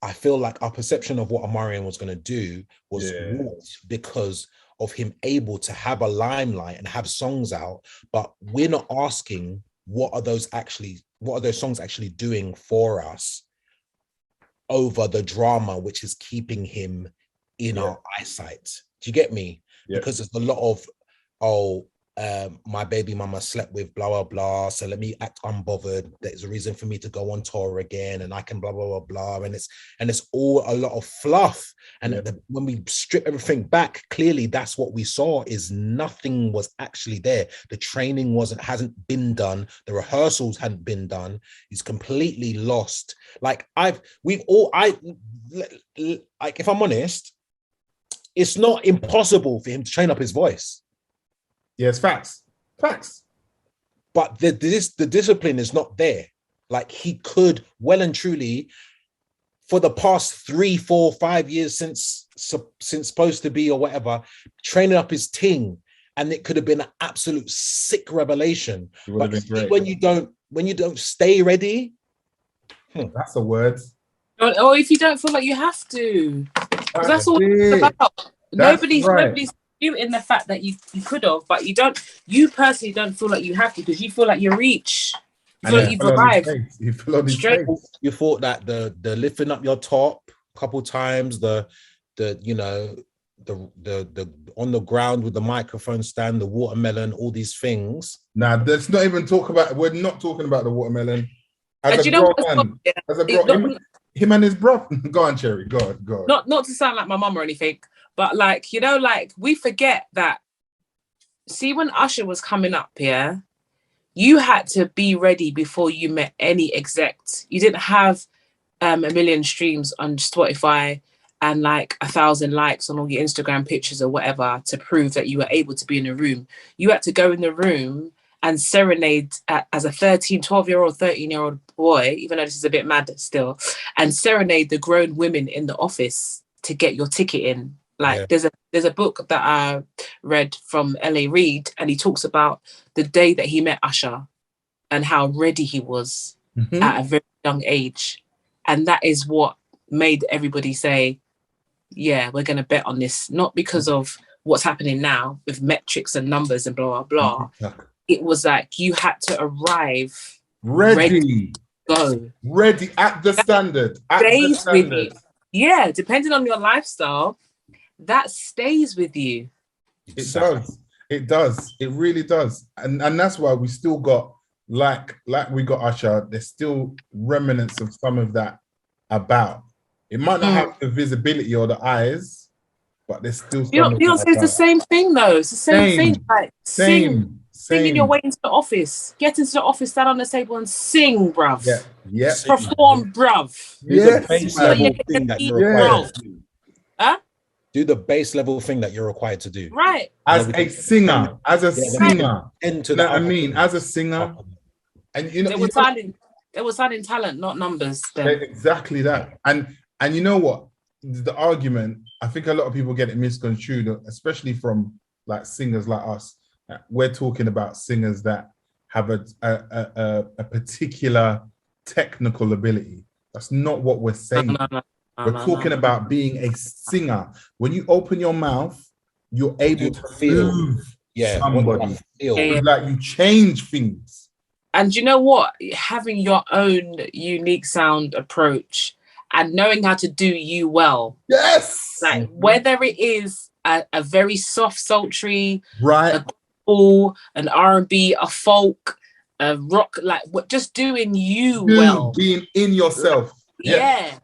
I feel like our perception of what Omarion was going to do was warped because of him able to have a limelight and have songs out, but we're not asking what are those songs actually doing for us over the drama which is keeping him in our eyesight. Do you get me? Because there's a lot of my baby mama slept with blah blah blah, so let me act unbothered. There's a reason for me to go on tour again, and I can blah blah blah blah, and it's all a lot of fluff. And when we strip everything back, clearly that's what we saw is nothing was actually there. The training hasn't been done. The rehearsals hadn't been done. He's completely lost. Like if I'm honest, it's not impossible for him to train up his voice. Yes, facts. But the discipline is not there. Like he could well and truly, for the past 3, 4, 5 years since supposed to be or whatever, training up his ting, and it could have been an absolute sick revelation. But when you don't stay ready, that's a word. Or if you don't feel like you have to, because that's all it's about. Nobody's in the fact that you could have, but you personally don't feel like you have to because you feel like you reach. You feel like you've arrived. You feel on his straight. You thought that the lifting up your top a couple times, the on the ground with the microphone stand, the watermelon, all these things. Nah, let's not even talk about. We're not talking about the watermelon. Him and his bro. Go on, Cherry. Go on. Not to sound like my mum or anything, but like we forget that. See, when Usher was coming up, you had to be ready before you met any execs. You didn't have 1 million streams on Spotify and like 1,000 likes on all your Instagram pictures or whatever to prove that you were able to be in a room. You had to go in the room and serenade as a 13, 12-year-old, 13-year-old boy, even though this is a bit mad still, and serenade the grown women in the office to get your ticket in. Like there's a book that I read from L.A. Reid, and he talks about the day that he met Usher and how ready he was at a very young age. And that is what made everybody say, yeah, we're going to bet on this, not because of what's happening now with metrics and numbers and blah, blah, blah. It was like you had to arrive Ready. Go. Ready at the standard. At the Stays with you. standard. Yeah, depending on your lifestyle, that stays with you. It does. It does. It really does. And that's why we still got, like we got Usher, there's still remnants of some of that about. It might not have the visibility or the eyes, but there's still some of that Beyonce is the about. same thing though. It's the same thing. Like singing your way into the office. Get into the office, stand on the table and sing, bruv. Yeah. Perform, bruv. Do the base level thing that you're required to do. Huh? Do the base level thing that you're required to do. Right. As a singer. Into you know what I mean? As a singer. And you know, they were signing talent, not numbers. Then. Exactly that. And you know what? The argument, I think a lot of people get it misconstrued, especially from like singers like us. We're talking about singers that have a particular technical ability. That's not what we're saying. We're talking about being a singer. When you open your mouth, you're able to feel somebody. Like you change things. And you know what? Having your own unique sound approach and knowing how to do you well. Yes. Like whether it is a very soft, sultry, right, an R&B, a folk, a rock, like just doing you well, being in yourself. Yeah,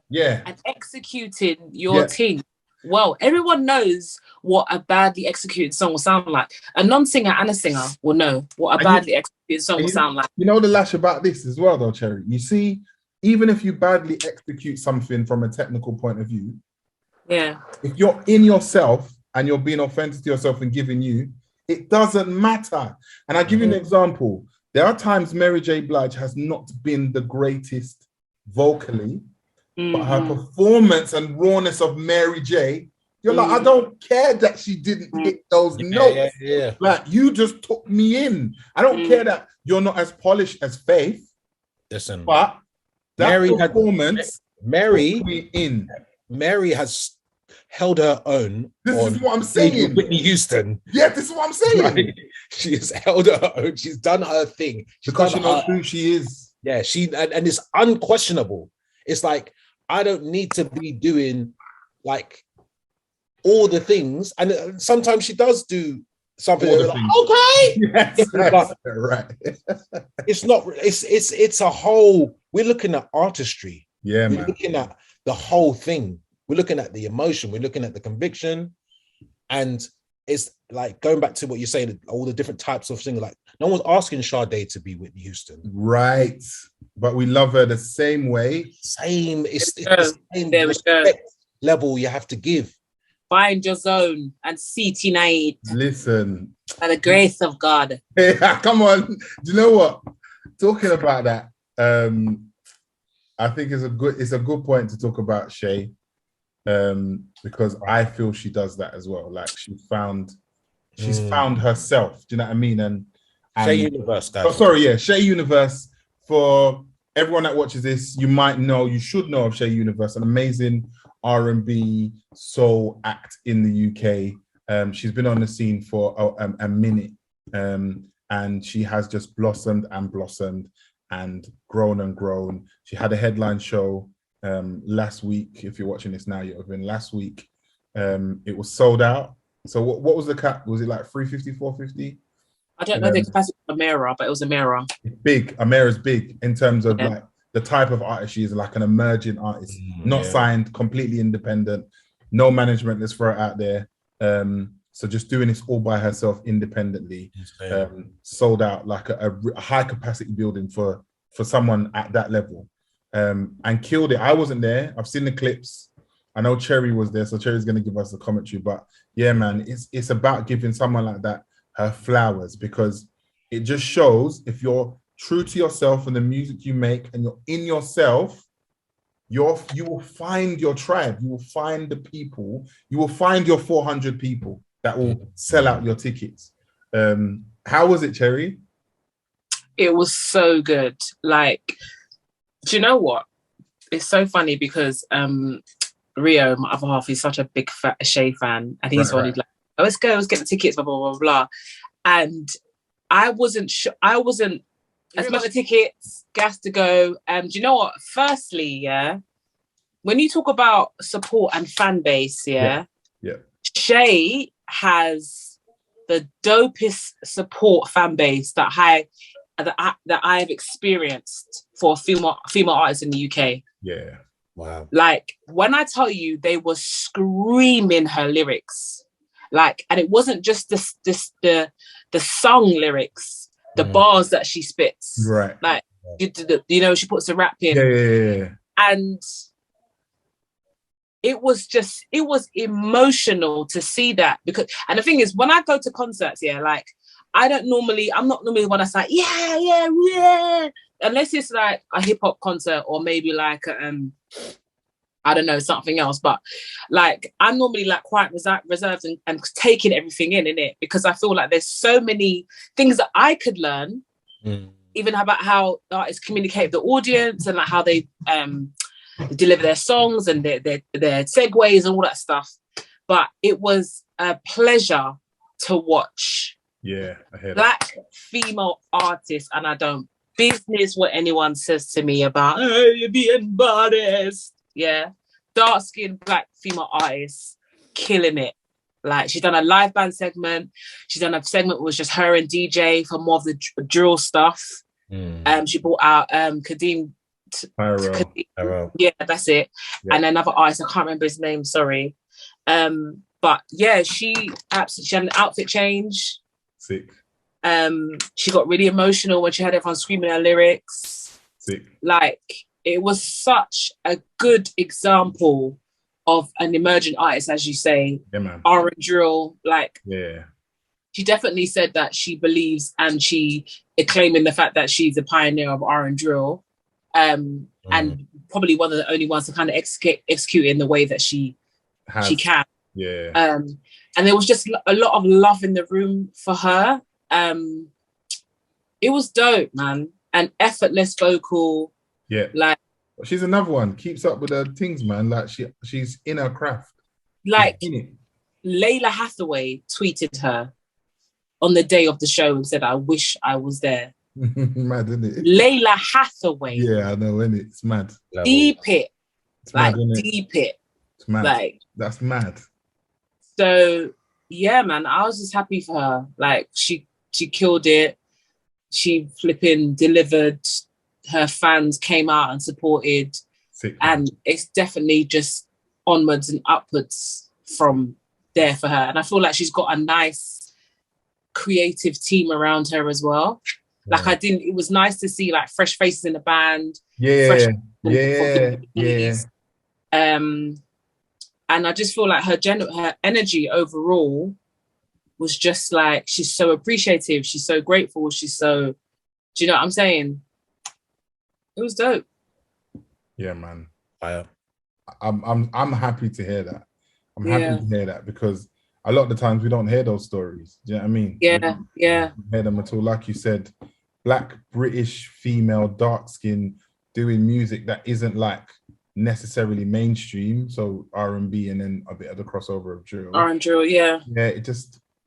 and executing your thing. Well, everyone knows what a badly executed song will sound like. A non-singer and a singer will know what a badly executed song will sound like. You know the lash about this as well, though, Cherry. You see, even if you badly execute something from a technical point of view, if you're in yourself and you're being authentic to yourself and giving you, it doesn't matter. And I'll give you an example. There are times Mary J. Blige has not been the greatest vocally, but her performance and rawness of Mary J., you're like, I don't care that she didn't hit those notes. Like, you just took me in. I don't care that you're not as polished as Faith. Listen, but that Mary performance took me in. Mary has held her own. This is what I'm saying. Whitney Houston. Yeah, this is what I'm saying. Right? She has held her own. She's done her thing. Because she knows who she is. Yeah, and it's unquestionable. It's like, I don't need to be doing like all the things. And sometimes she does do something. Like, okay. Yes, right. It's a whole, we're looking at artistry. Yeah, we're looking at the whole thing. We're looking at the emotion. We're looking at the conviction. And it's like going back to what you're saying, all the different types of singers. Like, no one's asking Sade to be Whitney Houston. Right. But we love her the same way. It's the same respect level you have to give. Find your zone and see tonight. Listen. By the grace of God. Hey, come on. Do you know what? Talking about that, I think it's a good point to talk about Shae. Because I feel she does that as well. Like she's found herself. Do you know what I mean? And Shae Universe, guys. Shae Universe. For everyone that watches this, you should know of Shae Universe, an amazing R&B soul act in the UK. She's been on the scene for a minute, and she has just blossomed and blossomed and grown. She had a headline show last week. If you're watching this now, you'll have been last week. It was sold out. So what was the cap? Was it like 350, 450? I don't know the capacity of Amira, but it was Amira. Big. Amira's big in terms of like the type of artist she is, like an emerging artist, not signed, completely independent, no management. Let's throw it out there. So just doing this all by herself independently, sold out like a high capacity building for someone at that level. And killed it. I wasn't there. I've seen the clips. I know Cherry was there, so Cherry's going to give us the commentary. But yeah, man, it's about giving someone like that her flowers, because it just shows if you're true to yourself and the music you make, and you're in yourself, you will find your tribe. You will find the people. You will find your 400 people that will sell out your tickets. How was it, Cherry? It was so good. Like, do you know what? It's so funny because Rio, my other half, is such a big Shae fan, and he's already like, oh, let's get the tickets, blah blah blah blah. And I wasn't As much tickets, gas to go. Do you know what? Firstly, yeah, when you talk about support and fan base, yeah. Shae has the dopest support fan base that I've experienced for a female artist in the UK. Yeah. Wow. Like, when I tell you, they were screaming her lyrics. Like, and it wasn't just the song lyrics, the bars that she spits. Right. Like, you know, she puts the rap in. Yeah. And it was emotional to see that, because, and the thing is, when I go to concerts, yeah, like, I'm not normally the one that's like, yeah, unless it's like a hip hop concert or maybe like, I don't know, something else. But like, I'm normally like quite reserved and taking everything in it, because I feel like there's so many things that I could learn, even about how artists communicate with the audience and like how they deliver their songs and their segues and all that stuff. But it was a pleasure to watch. Yeah, I hear Black female artists, and I don't business what anyone says to me about, oh, you're being modest. Yeah, dark-skinned Black female artists killing it. Like, she's done a live band segment. She's done a segment which was just her and DJ for more of the drill stuff. She brought out Kadeem. Yeah, that's it. Yeah. And another artist, I can't remember his name. Sorry, but yeah, she had an outfit change. Sick. She got really emotional when she had everyone screaming her lyrics. Sick. Like, it was such a good example of an emerging artist, as you say. Yeah, man. R&B drill, like, yeah. She definitely said that she believes, and she claiming the fact that she's a pioneer of R&B drill, and probably one of the only ones to kind of execute in the way that she can. Yeah. And there was just a lot of love in the room for her. It was dope, man. And effortless vocal. Yeah. Like, she's another one. Keeps up with her things, man. Like, she's in her craft. Like, Layla Hathaway tweeted her on the day of the show and said, I wish I was there. Mad, isn't it? Layla Hathaway. Yeah, I know, innit? It's mad. Deep it. It's like, mad, deep it. It's mad. Like, that's mad. So, yeah, man, I was just happy for her. Like, she killed it. She flipping delivered. Her fans came out and supported. Sick, and it's definitely just onwards and upwards from there for her. And I feel like she's got a nice creative team around her as well. Like, it was nice to see like fresh faces in the band. Yeah. And I just feel like her energy overall was just like, she's so appreciative. She's so grateful. She's so, do you know what I'm saying? It was dope. Yeah, man. I'm happy to hear that. I'm happy to hear that, because a lot of the times we don't hear those stories. Do you know what I mean? Yeah. We don't hear them at all. Like you said, Black, British, female, dark skin, doing music that isn't like necessarily mainstream, so R&B and then a bit of the crossover of drill. R&B drill, yeah. Yeah,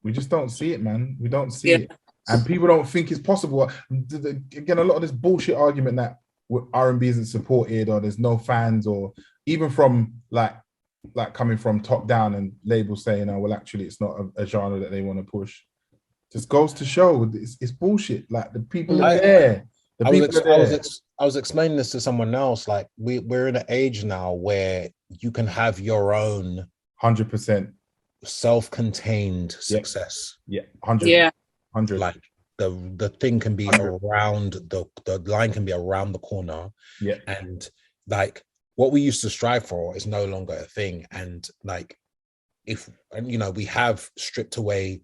we just don't see it, man. We don't see it. And people don't think it's possible. Again, a lot of this bullshit argument that R&B isn't supported, or there's no fans, or even from like coming from top down and labels saying, oh, well, actually it's not a genre that they want to push. Just goes to show it's bullshit. Like, the people are there. I was explaining this to someone else. Like, we're in an age now where you can have your own 100% self-contained success. Yeah, 100. Yeah, 100. Like, the thing can be 100. Around the line can be around the corner. Yeah, and like what we used to strive for is no longer a thing. And like, we have stripped away,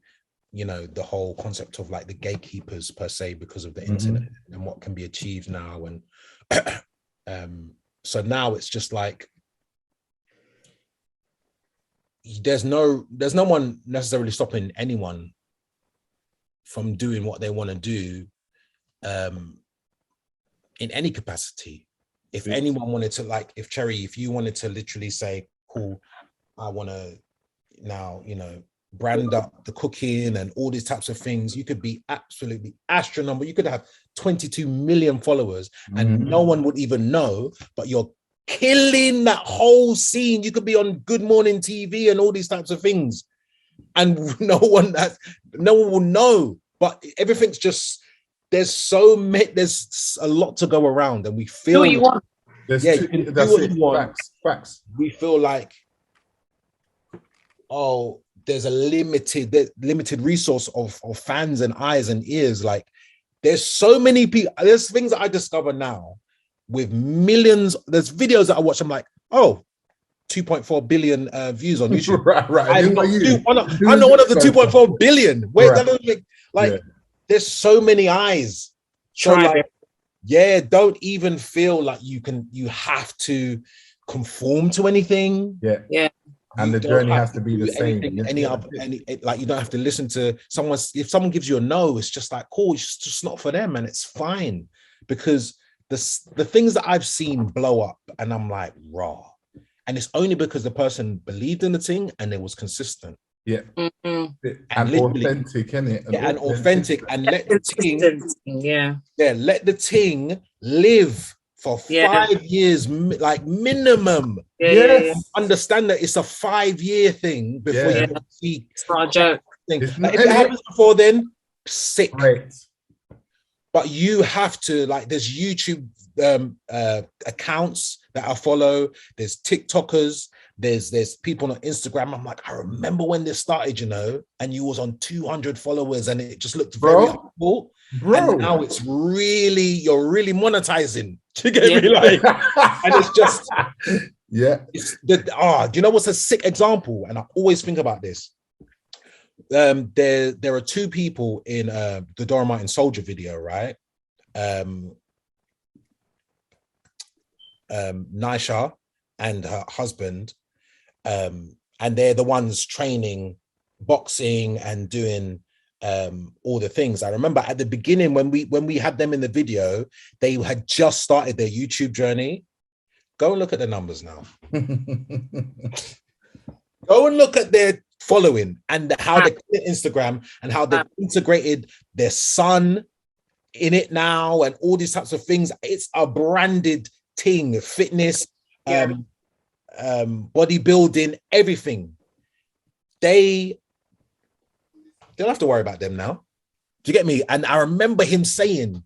the whole concept of like the gatekeepers per se, because of the internet and what can be achieved now. And so now it's just like, there's no one necessarily stopping anyone from doing what they want to do in any capacity. If anyone wanted to, like, if Cherry, if you wanted to literally say, cool, I want to now, brand up the cooking and all these types of things. You could be absolutely astronomical. You could have 22 million followers and no one would even know, but you're killing that whole scene. You could be on Good Morning TV and all these types of things, and no one will know. But everything's just, there's a lot to go around, and we feel what you want. You can do what you want. Facts. We feel like, oh, there's a limited resource of fans and eyes and ears. Like, there's so many people. There's things that I discover now with millions. There's videos that I watch. I'm like, oh, 2.4 billion views on YouTube. right. I'm not one of the 2.4 billion. Wait, right. That doesn't make there's so many eyes. So don't even feel like you have to conform to anything. Yeah. And the journey has to be the same. Like, you don't have to listen to someone. If someone gives you a no, it's just like, cool, it's just not for them, and it's fine. Because the things that I've seen blow up, and I'm like, raw. And it's only because the person believed in the thing and it was consistent. Yeah. Mm-hmm. And authentic, innit? And authentic. And let the ting, let the ting live for 5 years, like minimum. Understand that it's a 5-year thing before you see. It's not a joke. If it happens before then, sick. Right. But you have to, like, there's YouTube accounts that I follow, there's TikTokers, there's people on Instagram. I'm like, I remember when this started, and you was on 200 followers and it just looked very cool. And now it's you're really monetizing. Do you get me? Like, and it's just it's do you know what's a sick example? And I always think about this. There are two people in the Dora Martin Soldier video, right? Nisha and her husband, and they're the ones training boxing and doing all the things. I remember at the beginning when we had them in the video, they had just started their YouTube journey. Go and look at the numbers now. Go and look at their following and how they Instagram and how they've integrated their son in it now and all these types of things. It's a branded thing, fitness, bodybuilding, everything. They don't have to worry about them now. Do you get me? And I remember him saying,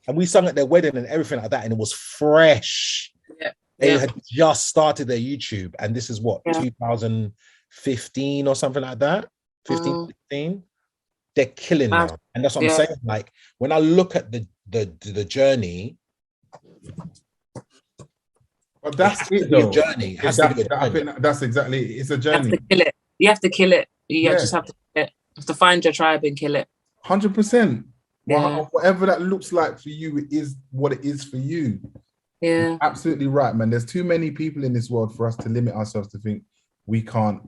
and we sung at their wedding and everything like that, and it was fresh. They had just started their YouTube, and this is what, 2015 or something like that, 15. They're killing now, and that's what I'm saying. Like, when I look at the journey, but that's it though. Journey. I think that's exactly it. It's a journey. You have to kill it. You just have to kill it. You have to find your tribe and kill it. 100%. Whatever that looks like for you, it is what it is for you. Yeah, you're absolutely right, man. There's too many people in this world for us to limit ourselves to think we can't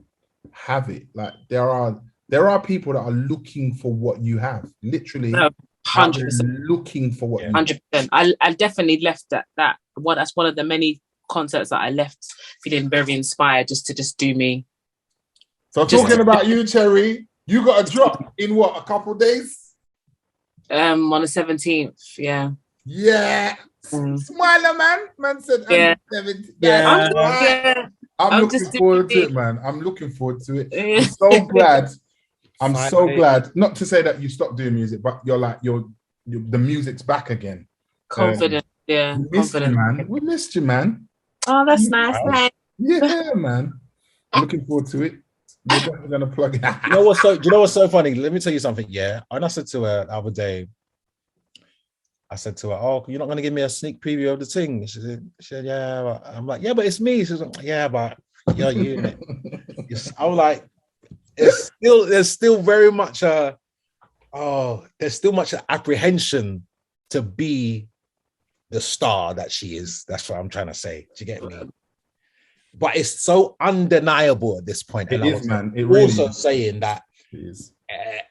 have it. Like, there are people that are looking for what you have, literally. 100% looking for what. 100%. I definitely left that. Well, that's one of the many concerts that I left feeling very inspired just to do me. So talking about you, Cherry, you got a drop in what, a couple of days? On the 17th, yeah. Smiler, man said, I'm looking forward to it, man. I'm looking forward to it. I'm so glad. I'm so glad. Not to say that you stopped doing music, but the music's back again. Confident, confident. We missed you, man. Oh, that's nice, man. Yeah, man. I'm looking forward to it. We're definitely gonna plug it. Do you know what's so funny? Let me tell you something. Yeah, and I said to her the other day, oh, you're not gonna give me a sneak preview of the thing? She said, yeah. But I'm like, yeah, but it's me. She's like, yeah, but you're you. I'm like, there's still very much there's still much apprehension to be the star that she is. That's what I'm trying to say. Do you get me? But it's so undeniable at this point. It is, man. It really also is. Saying that it is.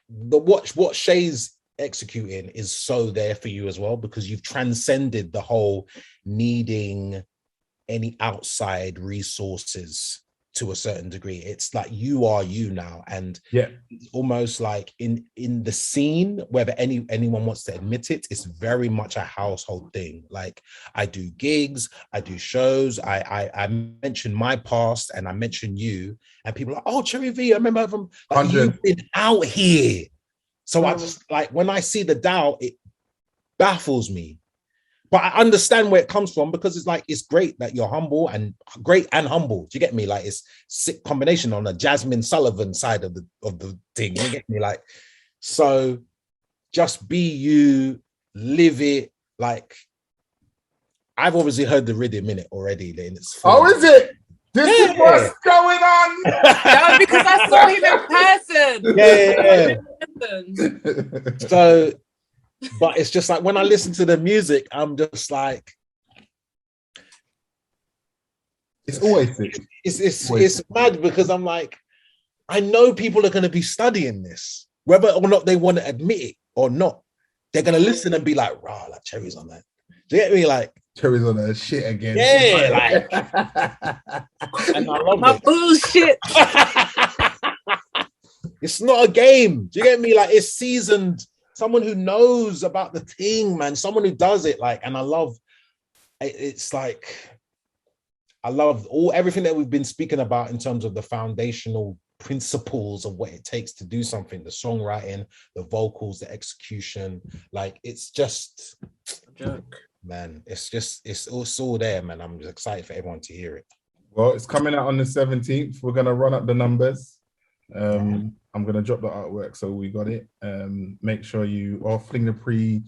What Shae's executing is so there for you as well, because you've transcended the whole needing any outside resources to a certain degree. It's like you are you now, and Yeah. it's almost like in the scene, whether anyone wants to admit it, it's very much a household thing. Like I do gigs, I do shows, I mention my past and I mention you, and people are like, oh, Cherry V, I remember from like, 100. you've been out here. So I just like when I see the doubt, it baffles me. But I understand where it comes from, because it's like, it's great that you're humble and great and humble. Do you get me? Like, it's sick combination on the Jasmine Sullivan side of the thing. You get me? Like, so just be you, live it. Like, I've obviously heard the rhythm in it already. Then it's full. Oh, is it? This is what's going on. No, because I saw him in person. Yeah. So, but it's just like when I listen to the music, I'm just like, it's always sick. It's mad, because I'm like, I know people are going to be studying this, whether or not they want to admit it or not. They're going to listen and be like, rah, like Cherry's on that. Do you get me? Like, Cherry's on that shit again. yeah, like, and I love My it. bullshit. It's not a game. Do you get me? Like, it's seasoned. Someone who knows about the thing, man. Someone who does it, like, and I love. It's like, I love everything that we've been speaking about in terms of the foundational principles of what it takes to do something, the songwriting, the vocals, the execution. Like, it's just A joke. Man, it's all there, man. I'm just excited for everyone to hear it. Well, it's coming out on the 17th. We're gonna run up the numbers. I'm gonna drop the artwork, so we got it. Make sure you fling the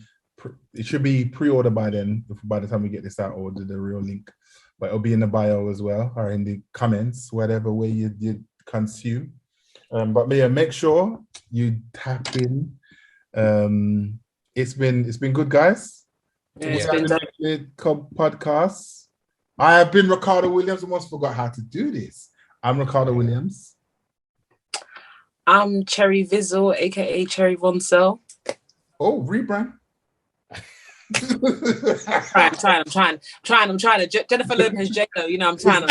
it should be pre-order by then, by the time we get this out, or the real link. But it'll be in the bio as well, or in the comments, whatever way you consume. But yeah, make sure you tap in. It's been good, guys. Yeah, it's been done. Podcasts. I have been Ricardo Williams. Almost forgot how to do this. I'm Ricardo Williams. I'm Cherry Vizzle, aka Cherry Von Sell. Oh, rebrand. I'm trying to Jennifer Lopez, J-Lo, you know, I'm trying.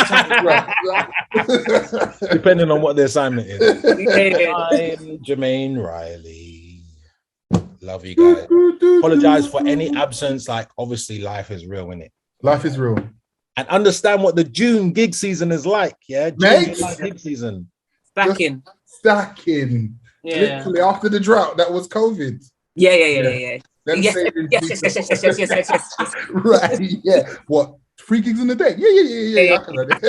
Depending on what the assignment is. Yeah. I'm Jermaine Riley. Love you guys. Apologize for any absence. Like, obviously, life is real, innit? Life is real. And understand what the June gig season is like. Yeah, June gig season. Stacking. Yeah. Literally after the drought, that was COVID. Yeah. Yes. Right. Yeah. What? 3 gigs in a day? Yeah. I can read it.